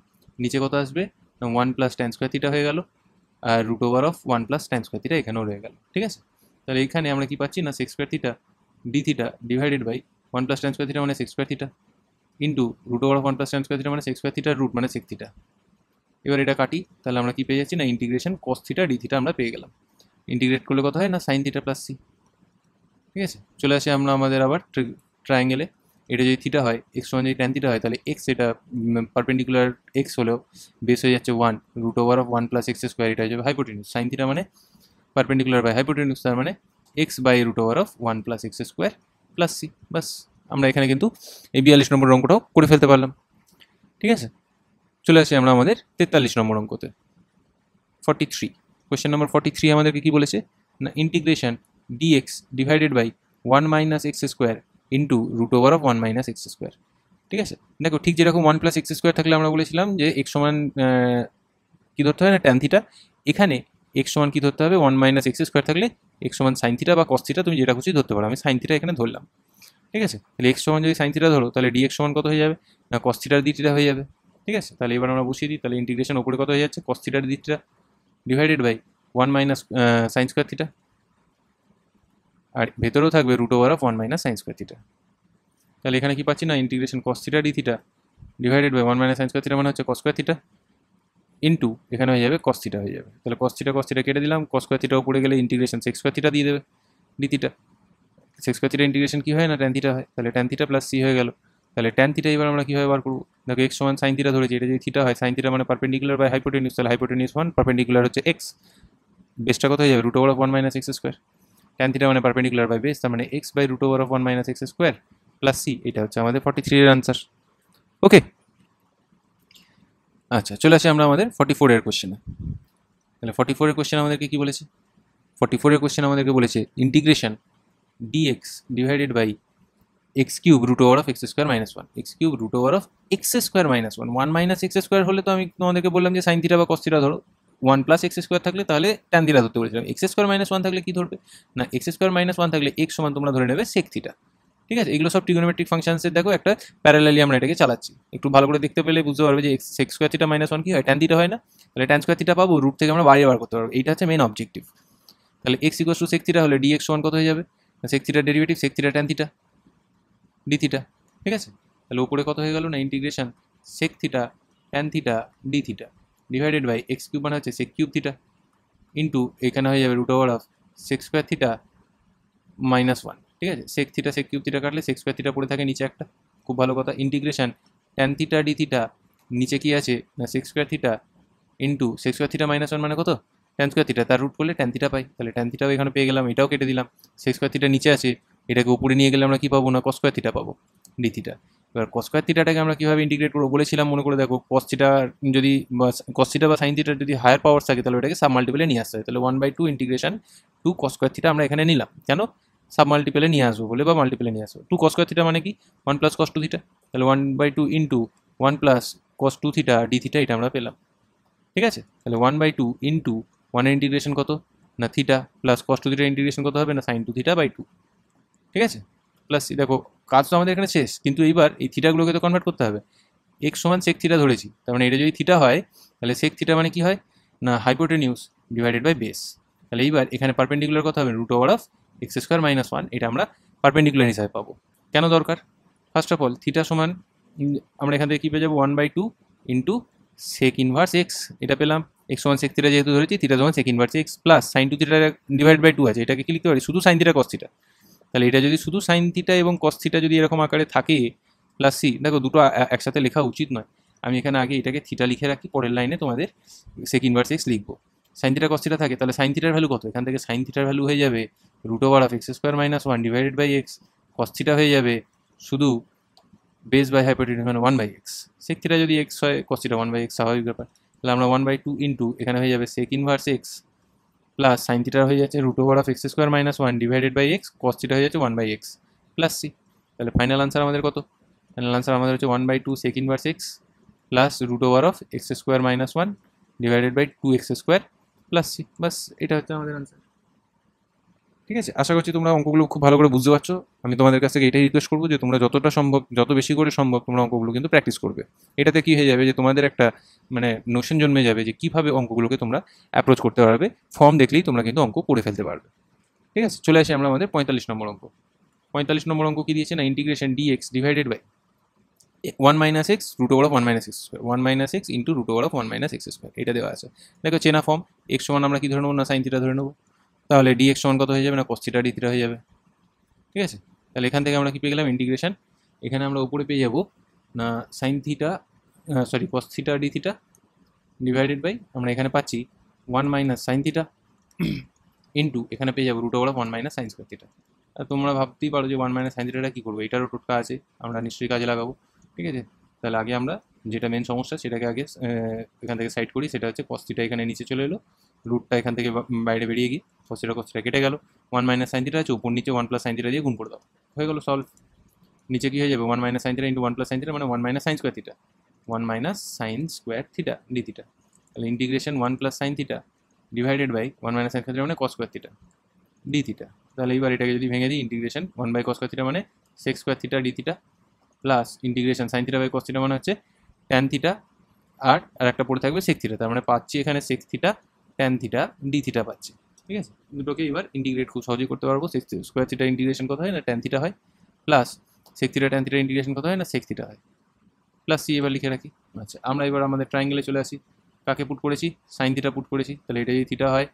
নিচে কত আসবে 1 + ট্যান স্কোয়ার থিটা হয়ে গেল, আর root over of 1 + tan square theta এখানেও রয়ে গেল, ঠিক আছে। তাহলে এখানে আমরা কি পাচ্ছি না sec square theta D theta divided by 1 + tan square theta মানে sec square theta into root over of 1 + tan square theta মানে সেক্স স্কোয়ার থিটার রুট মানে সেক থিটা। এবার এটা কাটি, তাহলে আমরা কি পেয়ে যাচ্ছি না integration cos theta D theta আমরা পেয়ে গেলাম। ইন্টিগ্রেট করলে কত হয় না সাইন থিটা প্লাস সি, ঠিক আছে। চলে আসি আমরা আমাদের আবার ট্রায়াঙ্গেলে, এটা যদি থিটা হয় এক্স সমান যদি ট্যান থিটা হয় তাহলে এক্স এটা পারপেন্ডিকুলার এক্স হলেও বেস হয়ে যাচ্ছে 1 root over of 1 + x square, এটা হয়ে যাবে হাইপোটেনিউস, সাইন থিটা মানে পারপেন্ডিকুলার বাই হাইপোটেনিউস, তার মানে x by root over of 1 + x square plus C. বাস আমরা এখানে কিন্তু এই 42 নম্বর অঙ্কটাও করে ফেলতে পারলাম, ঠিক আছে। চলে আসি আমরা আমাদের 43 নম্বর অঙ্কতে। 43 কোয়েশ্চেন নম্বর 43 আমাদেরকে কি বলেছে না integration dx divided by 1 - x square into root over of 1 - x square, ঠিক আছে। দেখো ঠিক যেরকম 1 + এক্স স্কোয়ার থাকলে আমরা বলেছিলাম যে এক্স সমান কী ধরতে হয় না ট্যান থিটা, এখানে এক্স সমান কী ধরতে হবে 1 - এক্স স্কোয়ার থাকলে এক্স সমান সাইন থিটা বা কস থিটা, তুমি যেটা খুশি ধরতে পারো, আমি সাইন থিটা এখানে ধরলাম, ঠিক আছে। তাহলে এক্স সমান যদি সাইন থিটা ধরো তাহলে ডিএক্স সমান কত হয়ে যাবে না কস থিটার ডি থিটা হয়ে যাবে, ঠিক আছে। তাহলে এবার আমরা বসিয়ে দিই, তাহলে ইন্টিগ্রেশন ওপরে কত হয়ে যাচ্ছে কস থিটার D theta divided by 1 - sine square theta, আর ভেতরেও থাকবে root over of 1 - sine square theta. তাহলে এখানে কি পাচ্ছি না integration cos theta D theta divided by 1 - sine square theta মানে হচ্ছে কস স্কোয়ার থিটা ইন্টু এখানে হয়ে যাবে কস থিটা হয়ে যাবে, তাহলে কস থিটা কেটে দিলাম, কস স্কোয়ার থিটা উপরে গেলে ইন্টিগ্রেশন সেক্স স্কোয়ার থিটা দিয়ে দেবে D theta, sec square theta integration কী হয় না ট্যান থিটা হয়, তাহলে ট্যান থিটা প্লাস সি হয়ে গেল। তাহলে ট্যান থিটা এবার আমরা কীভাবে বার করবো, দেখো এক্স সমান সাইন থিটা ধরেছি, এটা যদি থিটা হয় সাইন থিটা মানে পারপেন্ডিকুলার বাই হাইপোটেনিউস, তাহলে হাইপোটেনিউস ওয়ান পারপেন্ডিকুলার হচ্ছে এক্স, বেসটা কত হয়ে যাবে root over of 1 - x square, tan theta মানে পারপেন্ডিকুলার বাই বেস, তার মানে x by root over of 1 - x square plus C, এটা হচ্ছে আমাদের 43-এর আনসার। ওকে, আচ্ছা চলে আসি আমরা আমাদের 44-এর কোশ্চেনে। তাহলে 44-এর কোশ্চেন আমাদেরকে কি বলেছে, 44-এর কোশ্চেন আমাদেরকে বলেছে integration dx divided by x cube root over of x square minus one, x cube root over of x square minus one, one minus x square হলে তো আমি তোমাদেরকে বললাম যে সাইন থিটা বা কস থিটা ধরো, ওয়ান প্লাস এক্স স্কোয়ার থাকলে তাহলে ট্যান থিটা ধরতে বলেছিলাম, এক্স স্কোয়ার মাইনাস ওয়ান থাকলে কি ধরবে না এক্স স্কোয়ার মাইনাস ওয়ান থাকলে এক্স সমান তোমরা ধরে নেবে সেক থিটা। ঠিক আছে, এগুলো সব ট্রিগোনোমেট্রিক ফাংশনসের দেখো একটা প্যারালালি আমরা এটাকে চালাচ্ছি, একটু ভালো করে দেখতে পেলে বুঝতে পারবে যে sec square theta minus one কি হয় ট্যান থিটা হয় না, তাহলে ট্যান স্কোয়ার থিটা পাবো, রুট থেকে আমরা বাইরে বার করতে পারবো, এইটা হচ্ছে মেন অবজেক্টিভ। তাহলে x equal to sec theta হলে ডিএক্স সমান কত হয়ে যাবে, সেক থিটার derivative sec theta tan theta D theta. ঠিক আছে, তাহলে উপরে কত হয়ে গেল না integration sec theta tan theta D theta divided by x cube মানে হচ্ছে সেক কিউব থিটা ইন্টু এখানে হয়ে যাবে root over of sec square theta minus one. ঠিক আছে, sec theta sec cube theta কাটলে সেক্স স্কোয়ার থিটা পড়ে থাকে নিচে একটা, খুব ভালো কথা। Integration tan theta D theta নিচে কি আছে না sec square theta into sec square theta minus one মানে কত ট্যান স্কোয়ার থিটা, তার রুট করলে ট্যান থিটা পাই, তাহলে ট্যান থিটাও এখানে পেয়ে গেলাম, এটাও কেটে দিলাম, সেক্স স্কোয়ার থিটা নিচে আছে, এটাকে উপরে নিয়ে গেলে আমরা কি পাবো না কস স্কোয়ার থিটা পাবো ডি থিটা। এবার কস স্কোয়ার থিটাটাকে আমরা কীভাবে ইন্টিগ্রেট করবো বলেছিলাম মনে করে দেখো, কস থিটা যদি কস থিটা বা সাইন থিটার যদি হায়ার পাওয়ার থাকে তাহলে ওটাকে সাব মাল্টিপলে নিয়ে আসতে হয়, তাহলে 1/2 ইন্টিগ্রেশন 2 কস স্কোয়ার থিটা আমরা এখানে নিলাম, কেন সাব মাল্টিপলে নিয়ে আসবো বলে বা মাল্টিপলে নিয়ে আসবো। 2 কস স্কোয়ার থিটা মানে কি 1 প্লাস কস 2 থিটা, তাহলে 1/2 into 1 plus cos 2 theta D theta এটা আমরা পেলাম। ঠিক আছে, তাহলে 1/2 ইন্টু 1 ইন্টিগ্রেশন কত না থিটা প্লাস কস 2 থিটার ইন্টিগ্রেশন কত হবে না সাইন 2 থিটা বাই 2। ঠিক আছে, প্লাস দেখো কাজ তো আমাদের এখানে শেষ, কিন্তু এইবার এই থিটাগুলোকে তো কনভার্ট করতে হবে, এক্স সমান সেক থিটা ধরেছি, তার মানে এটা যদি থিটা হয় তাহলে সেক থিটা মানে কি হয় না হাইপোটেনিউস ডিভাইডেড বাই বেস। তাহলে এইবার এখানে পারপেন্ডিকুলার কত হবে root over of x square minus one, এটা আমরা পারপেন্ডিকুলার হিসাবে পাবো। কেন দরকার, ফার্স্ট অফ অল থিটা সমান আমরা এখান থেকে কী পেয়ে যাবো 1/2 ইন্টু সেক ইনভার্স এক্স, এটা পেলাম, এক্স সমান সেক থিটা যেহেতু ধরেছি থিটা সমান sec inverse x plus sine 2 theta divide by 2 আছে, এটাকে কি লিখতে পারি শুধু সাইন থিটা কস থিটা, তাহলে এটা যদি শুধু সাইন থিটা এবং কস থিটা যদি এরকম আকারে থাকে প্লাস সি, দেখো দুটো একসাথে লেখা উচিত নয়, আমি এখানে আগে এটাকে থিটা লিখে রাখি, পরের লাইনে তোমাদের সেক ইনভার্স এক্স লিখবো। সাইন থিটা কস থিটা থাকে, তাহলে সাইন থিটার ভ্যালু কত, এখান থেকে সাইন থিটার ভ্যালু হয়ে যাবে root over of x square minus one divided by x, cos theta হয়ে যাবে শুধু বেস বাই হাইপোটেনিউস মানে 1/x, সেক থিটা যদি এক্স হয় কস থিটা 1/x স্বাভাবিক ব্যাপার, তাহলে আমরা 1/2 ইন্টু এখানে হয়ে যাবে sec inverse x plus sine theta হয়ে যাচ্ছে root over of x square minus one divided by x, cos theta হয়ে যাচ্ছে 1/x প্লাস সি। তাহলে ফাইনাল আনসার আমাদের কত, ফাইনাল আনসার আমাদের হচ্ছে 1/2 sec inverse x plus root over of x square minus one divided by 2x square plus C, বাস এটা হচ্ছে আমাদের আনসার। ঠিক আছে, আশা করছি তোমরা অঙ্কগুলো খুব ভালো করে বুঝতে পারছো। আমি তোমাদের কাছ থেকে এটাই রিকোয়েস্ট করবো যে তোমরা যতটা সম্ভব যত বেশি করে সম্ভব তোমরা অঙ্কগুলো কিন্তু প্র্যাকটিস করবে, এটাতে কি হয়ে যাবে যে তোমাদের একটা মানে নোশন জন্মে যাবে যে কীভাবে অঙ্কগুলোকে তোমরা অ্যাপ্রোচ করতে পারবে, ফর্ম দেখলেই তোমরা কিন্তু অঙ্ক করে ফেলতে পারবে। ঠিক আছে, চলে আসি আমরা আমাদের 45 নম্বর অঙ্ক। 45 নম্বর অঙ্ক কি দিয়েছে না integration dx divided by 1 minus x root over of 1 minus x square, 1 minus x into root over of 1 minus x square, এটা দেওয়া আছে। দেখো চেনা ফর্ম, এক্স সমান আমরা কি ধরে নেবো না সাইন থিটা ধরে নেবো, তাহলে ডিএক্স সমান কত হয়ে যাবে না কস থিটা ডি থিটা হয়ে যাবে। ঠিক আছে, তাহলে এখান থেকে আমরা কি পেয়ে গেলাম ইন্টিগ্রেশন, এখানে আমরা উপরে পেয়ে যাবো না sine theta sorry cos theta D theta divided by আমরা এখানে পাচ্ছি 1 মাইনাস সাইন থিটা ইন্টু এখানে পেয়ে যাবো root over of 1 minus sine square theta. আর তোমরা ভাবতেই পারো যে 1 মাইনাস সাইন থিটাটা কী করবো, এটারও টোটকা আছে, আমরা নিশ্চয়ই কাজে লাগাবো। ঠিক আছে, তাহলে আগে আমরা যেটা মেন সমস্যা সেটাকে আগে এখান থেকে সাইড করি, সেটা হচ্ছে কস থিটা এখানে নিচে চলে এলো, রুটটা এখান থেকে বাইরে বেরিয়ে গিয়ে কস থিটা কেটে গেল, 1 মাইনাস সাইন থিটা আছে উপর নিচে 1 প্লাস সাইন থিটা দিয়ে গুণ করে দাও, হয়ে গেল সলভ। নিচে কি হয়ে যাবে 1 minus sine theta into 1 plus sine theta মানে 1 minus sine square theta, 1 minus sine square theta D theta, তাহলে integration 1 plus sine theta divided by 1 minus sine theta মানে cos square theta D theta. তাহলে এইবার এটাকে যদি ভেঙে দিই integration 1 by cos square theta মানে sec square theta D theta plus integration sine theta by cos theta মানে হচ্ছে ট্যান থিটা আর একটা পড়ে থাকবে সেক থিটা, তার মানে পাচ্ছি এখানে sec theta tan theta D theta পাচ্ছি। ঠিক আছে, দুটোকে এবার ইন্টিগ্রেট খুব সহজেই করতে পারবো, সেক স্কোয়ার থিটা ইন্টিগ্রেশন কত হয় না ট্যান থিটা হয় plus sec theta tan theta integration কত হয় না সেক থিটা হয় প্লাস সি, এবার লিখে রাখি। আচ্ছা, আমরা এবার আমাদের ট্রায়াঙ্গেলে চলে আসি, কাকে পুট করেছি সাইন থিটা পুট করেছি, তাহলে এটা যদি থিটা হয়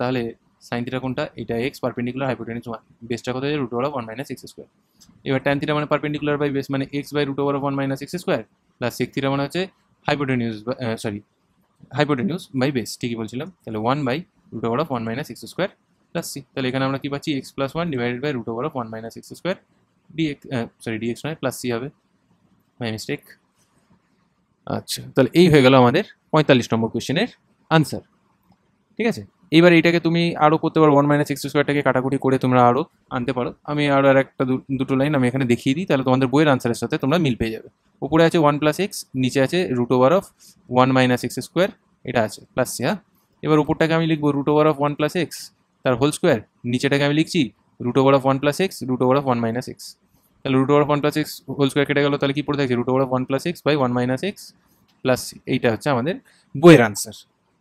তাহলে সাইন থিটা কোনটা, এটা এক্স পারপেন্ডিকুলার হাইপোটেনিউস 1, বেসটা কত হয়ে root over of 1 minus x square. এবার ট্যান থিটা মানে পারপেন্ডিকুলার বাই বেস মানে x by root over of 1 minus x square plus sec theta মানে হচ্ছে হাইপোটেনিউস বাই বেস, ঠিকই বলছিলাম, তাহলে 1 by root over of 1 minus x square plus C. তাহলে এখানে আমরা কি পাচ্ছি x plus 1 divided by root over of 1 minus x square dx নয় প্লাস সি হবে, মাই মিস্টেক। আচ্ছা, তাহলে এই হয়ে গেল আমাদের 45 নম্বর কোয়েশ্চেনের আনসার। ঠিক আছে, এইবার এইটাকে তুমি আরও করতে পারো, 1 মাইনাস এক্স স্কোয়ারটাকে কাটাকুটি করে তোমরা আরও আনতে পারো। আমি আরও আর একটা দুটো লাইন আমি এখানে দেখিয়ে দিই, তাহলে তোমাদের বইয়ের আনসারের সাথে তোমরা মিল পেয়ে যাবে। উপরে আছে 1 প্লাস এক্স, নিচে আছে root over of 1 minus x square, এটা আছে প্লাস সি। হ্যাঁ, এবার উপরটাকে আমি লিখবো root over of 1 plus X তার হোল স্কোয়ার, নিচেটাকে আমি লিখছি root over of 1 plus X root over of 1 minus X. তাহলে root over of 1 plus X whole square কেটে গেল, তাহলে কি পড়ে থাকছে root over of 1 plus X by 1 minus X plus c. এইটা হচ্ছে আমাদের বইয়ের আনসার।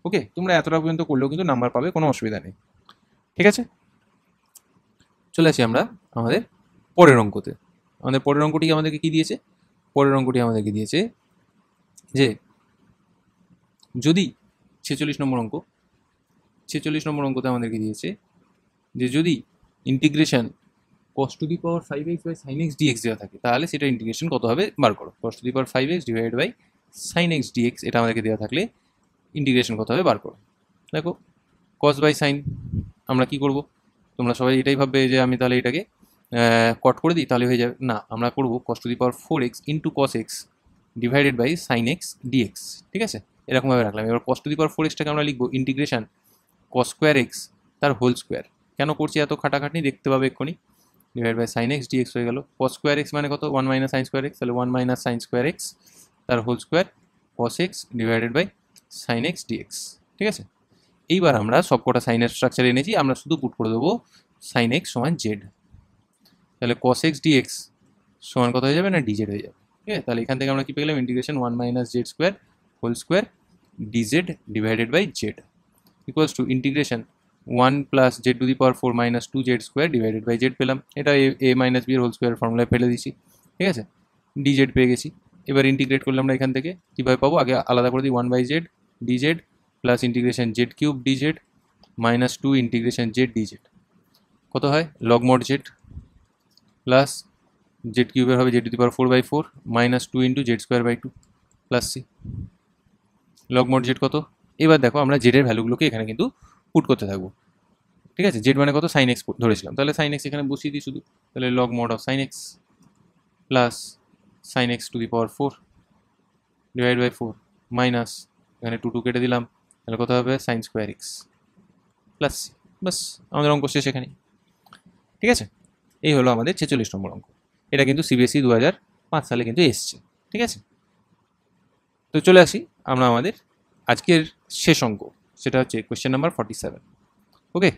ওকে, তোমরা এতটা পর্যন্ত করলেও কিন্তু নাম্বার পাবে, কোনো অসুবিধা নেই। ঠিক আছে, চলে আসি আমরা আমাদের পরের অঙ্কতে। আমাদের পরের অঙ্কটি আমাদেরকে কি দিয়েছে? পরের অঙ্কটি আমাদেরকে দিয়েছে যে যদি 46 নম্বর অঙ্ক, 46 নম্বর অঙ্কতে আমাদেরকে দিয়েছে যে যদি integration cos to the power 5x by sin x dx দেওয়া থাকে, তাহলে সেটা ইন্টিগ্রেশন কত হবে বার করো। cos to the power 5x divided by sin x dx এটা আমাদেরকে দেওয়া থাকলে ইন্টিগ্রেশন কত হবে বার করো। দেখো cos বাই sin আমরা কি করব, তোমরা সবাই এটাই ভাববে যে আমি তাহলে এটাকে কট করে দিই তাহলে হয়ে যাবে। না, আমরা করব cos to the power 4x into cos x divided by sin x dx। ঠিক আছে, এরকমভাবে রাখলাম। এবার cos টু দি পাওয়ার 4xটাকে আমরা লিখবো ইন্টিগ্রেশন cos স্কোয়ার x তার হোল স্কোয়ার। কেন করছি এত খাটাখাটনি দেখতে পাবে এক্ষুনি। Divide by sin x dx হয়ে গেল। cos স্কোয়ার x মানে কত 1 মাইনাস sin স্কোয়ার x, তাহলে 1 মাইনাস sin স্কোয়ার x তার whole square cos x divided by sin x dx। ঠিক আছে, এইবার আমরা সবকটা সাইনের স্ট্রাকচার এনেছি, আমরা শুধু পুট করে দেবো sin x সমান z। তাহলে cos x dx সমান কত হয়ে যাবে না dz হয়ে যাবে। ঠিক আছে, তাহলে এখান থেকে আমরা কি পেলাম integration 1 minus z square whole square dz divided by z equals to integration 1 plus Z to the power 4 minus 2z square divided by z পেলাম। এটা a মাইনাস বি এর হোল স্কোয়ার ফর্মুলায় ফেলে দিছি। ঠিক আছে, dz পেয়ে গেছি। এবার ইন্টিগ্রেট করলে আমরা এখান থেকে কীভাবে পাবো, আগে আলাদা করে দিই 1 by z dz plus integration z cube dz minus 2 integration z dz কত হয় log mod Z plus z কিউবের হবে Z to the power 4 by 4 minus 2 into z square by 2 plus c log mod z কত। এবার দেখো আমরা জেডের ভ্যালুগুলোকে এখানে কিন্তু পুট করতে থাকবো। ঠিক আছে, জেড মানে কত সাইন এক্স ধরেছিলাম, তাহলে সাইন এক্স এখানে বসিয়ে দিই শুধু। তাহলে log mod of sine X plus sine X to the power 4 divide by 4 minus এখানে 2 কেটে দিলাম, তাহলে কত হবে sine square X plus C. বাস, আমাদের অঙ্ক শেষ এখানে। ঠিক আছে, এই হলো আমাদের 46 নম্বর অঙ্ক। এটা কিন্তু সিবিএসই 2005 সালে কিন্তু এসছে। ঠিক আছে, তো চলে আসি আমরা আমাদের আজকের শেষ অঙ্ক, সেটা হচ্ছে কোয়েশ্চেন নাম্বার 47। ওকে,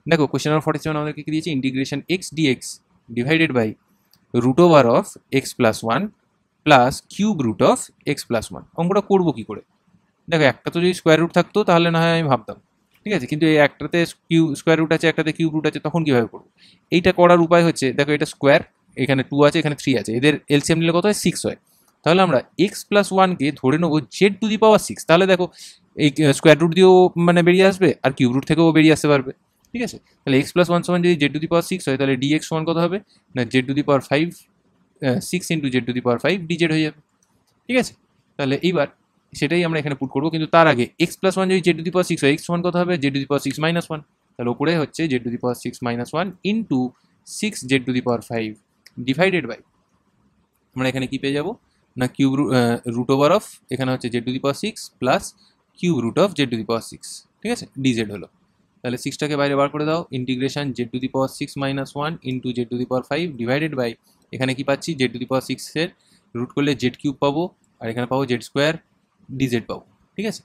দেখো কোয়েশ্চেন নাম্বার 47 আমাদেরকে কি দিয়েছে integration x dx divided by root over of x plus 1 plus cube root of x plus 1। অঙ্কটা করবো কী করে? দেখো একটা তো যদি স্কোয়ার রুট থাকতো তাহলে না হয় আমি ভাবতাম, ঠিক আছে, কিন্তু এই একটাতে স্কোয়ার রুট আছে, একটাতে কিউব রুট আছে, তখন কীভাবে করবো? এইটা করার উপায় হচ্ছে, দেখো এটা স্কোয়ার, এখানে 2 আছে, এখানে 3 আছে, এদের এলসিএম নিলে কত হয় 6 হয়। তাহলে আমরা এক্স প্লাস 1কে ধরে নেবো জেড টু দি পাওয়ার 6। তাহলে দেখো এই স্কোয়ার রুট দিয়েও মানে বেরিয়ে আসবে আর কিউব রুট থেকেও বেরিয়ে আসতে পারবে। ঠিক আছে, তাহলে এক্স প্লাস 1 সমান যদি জেড টু দি পাওয়ার 6 হয়, তাহলে ডিএক্স সমান কত হবে না z to the power 5 6 into z to the power 5 DZ হয়ে যাবে। ঠিক আছে, তাহলে এইবার সেটাই আমরা এখানে পুট করবো, কিন্তু তার আগে এক্স প্লাস 1 যদি জেড টু দি পাওয়ার 6 হয়, এক্স সমান কত হবে Z to the power 6 minus 1। তাহলে ওপরে হচ্ছে Z to the power 6 minus 1 into 6 z to the power 5 divided by আমরা এখানে কি পেয়ে যাবো না কিউব রুট ওভার অফ এখানে হচ্ছে Z to the power 6 plus cube root of Z to the power 6। ঠিক আছে, ডিজেড হলো। তাহলে 6টাকে বাইরে বার করে দাও, integration Z to the power 6 minus 1 into z to the power 5 divided by এখানে কি পাচ্ছি জেড টু দি পাওয়ার 6 এর রুট করলে জেড কিউব পাবো, আর এখানে পাবো জেড স্কোয়ার ডিজেড পাবো। ঠিক আছে,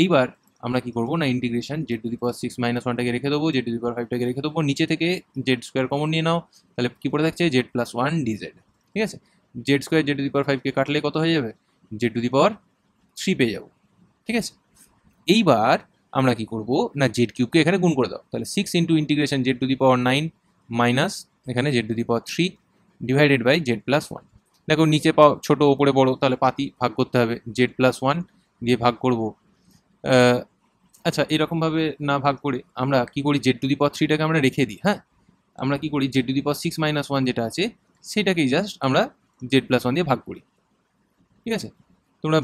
এইবার আমরা কি করবো না integration Z to the power 6 minus 1টাকে রেখে দেবো, জেড টু দি পাওয়ার 5টাকে রেখে দেবো, নিচে থেকে জেড স্কোয়ার কমন নিয়ে নাও, তাহলে কি পড়ে থাকছে জেড প্লাস 1 ডিজেড। ঠিক আছে, Z square Z to the power 5কে কাটলে কত হয়ে যাবে জেড টু দি পাওয়ার 3 পেয়ে যাবো। ঠিক আছে, এইবার আমরা কি করব না জেড কিউবকে এখানে গুণ করে দাও, তাহলে 6 into integration Z to the power 9 minus এখানে Z to the power 3 divided by Z plus 1। দেখো নিচে ছোটো ওপরে বড়ো, তাহলে পাতি ভাগ করতে হবে, জেড প্লাস 1 দিয়ে ভাগ করব। আচ্ছা, এরকমভাবে না ভাগ করে আমরা কি করি জেড টু দি পাওয়ার 3টাকে আমরা রেখে দিই। হ্যাঁ, আমরা কি করি Z to the power 6 minus 1 যেটা আছে সেটাকেই জাস্ট আমরা জেড প্লাস 1 দিয়ে ভাগ করি। ঠিক আছে, তোমরা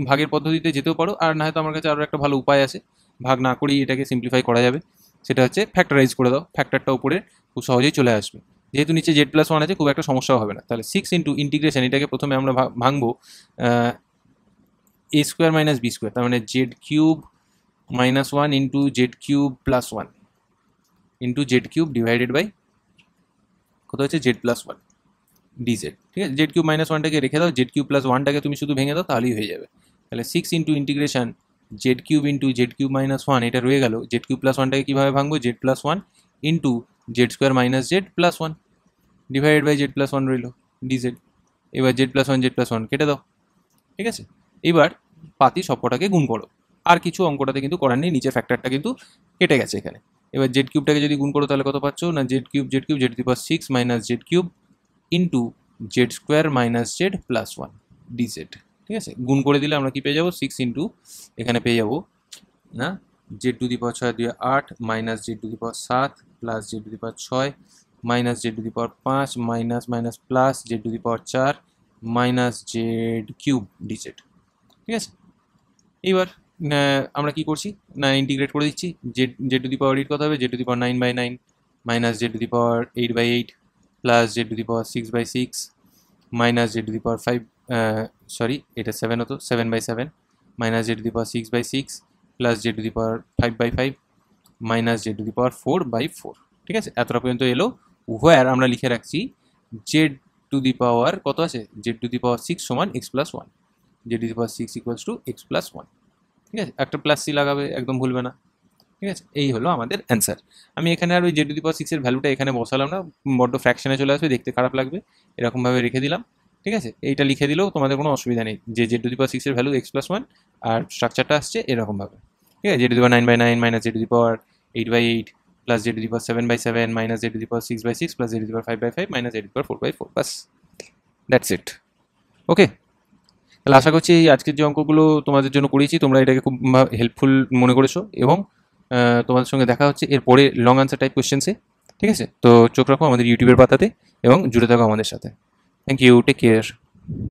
ভাগের পদ্ধতিতে যেতেও পারো, আর না হয়তো আমার কাছে আরও একটা ভালো উপায় আছে, ভাগ না করেই এটাকে সিম্পলিফাই করা যাবে, সেটা হচ্ছে ফ্যাক্টরাইজ করে দাও, ফ্যাক্টরটা উপরে খুব সহজেই চলে আসবে। যেহেতু নিচে জেড প্লাস 1 আছে খুব একটা সমস্যাও হবে না। তাহলে 6 ইন্টু ইন্টিগ্রেশন এটাকে প্রথমে আমরা ভাঙবো এ স্কোয়ার মাইনাস বি স্কোয়ার, তার মানে Z cube minus one into z cube plus one into z cube divided by কত হচ্ছে জেড প্লাস ওয়ান ডিজেড। ঠিক আছে, জেড কিউব মাইনাস ওয়ানটাকে রেখে দাও, জেড কিউব প্লাস ওয়ানটাকে তুমি শুধু ভেঙে দাও, তাহলেই হয়ে যাবে। তাহলে 6 into integration z cube into z cube minus one, এটা রয়ে গেল। জেড কিউব প্লাস ওয়ানটাকে কীভাবে ভাঙবো, z plus one into z square minus z plus one divided by Z plus one রইল ডিজেড। এবার জেড প্লাস ওয়ান কেটে দাও। ঠিক আছে, এবার পাতি সবকটাকে গুণ করো, আর কিছু অঙ্কটাতে কিন্তু করার নেই, নিচের ফ্যাক্টরটা কিন্তু কেটে গেছে এখানে। এবার জেড কিউবটাকে যদি গুণ করো তাহলে কত পাচ্ছ না, Z cube Z to the power 6 minus Z cube into z square minus z plus one DZ. ঠিক আছে, গুণ করে দিলে আমরা কি পেয়ে যাবো, 6 ইন্টু এখানে পেয়ে যাবো না জেড টু দি পাওয়ার 6 দিয়ে 8 minus Z to the power 7 plus Z to the power 6 minus Z to the power 5 minus minus plus Z to the power 4 minus Z cube DZ. ঠিক আছে, এইবার আমরা কি করছি না, ইন্টিগ্রেট করে দিচ্ছি। জেড টু দি পাওয়ার 8 কত হবে, Z to the power 9/9 minus Z to the power 8/8 plus Z to the power 6/6 minus Z to the power 5 sorry এটা 7 হতো 7/7 minus Z to the power 6/6 plus Z to the power 5/5 minus Z to the power 4/4। ঠিক আছে, এতটা পর্যন্ত এলো। হোয়ার আমরা লিখে রাখছি জেড টু দি পাওয়ার কত আছে, জেড টু দি পাওয়ার 6 সমান x plus one, Z to the power 6 equals to x plus one. ঠিক আছে, একটা প্লাস সি লাগাবে, একদম ভুলবে না। ঠিক আছে, এই হলো আমাদের অ্যান্সার। আমি এখানে আর ওই জেড টু দি পাওয়ার 6 এর ভ্যালুটা এখানে বসালাম না, বড্ড ফ্র্যাকশনে চলে আসবে, দেখতে খারাপ লাগবে, এরকমভাবে রেখে দিলাম। ঠিক আছে, এইটা লিখে দিলেও তোমাদের কোনো অসুবিধা নেই, যে জেড টু দি পাওয়ার 6 এর ভ্যালু এক্স প্লাস ওয়ান আর স্ট্রাকচারটা আসছে এরকমভাবে। ঠিক আছে, Z to the power 9/9 minus Z to the power 8/8 plus Z to the power 7/7 minus Z to the power 6/6 plus Z to the power 5/5 minus Z to the power 4/4। বাস, that's it. Okay, তাহলে আশা করছি এই আজকের যে অঙ্কগুলো তোমাদের জন্য করিয়েছি তোমরা এটাকে খুব হেল্পফুল মনে করেছো, এবং তোমাদের সঙ্গে দেখা হচ্ছে এরপরে লং আনসার টাইপ কোয়েশ্চেন্সে। ঠিক আছে, তো চোখ রাখো আমাদের ইউটিউবের পাতাতে এবং জুড়ে থাকো আমাদের সাথে। Thank you, take care.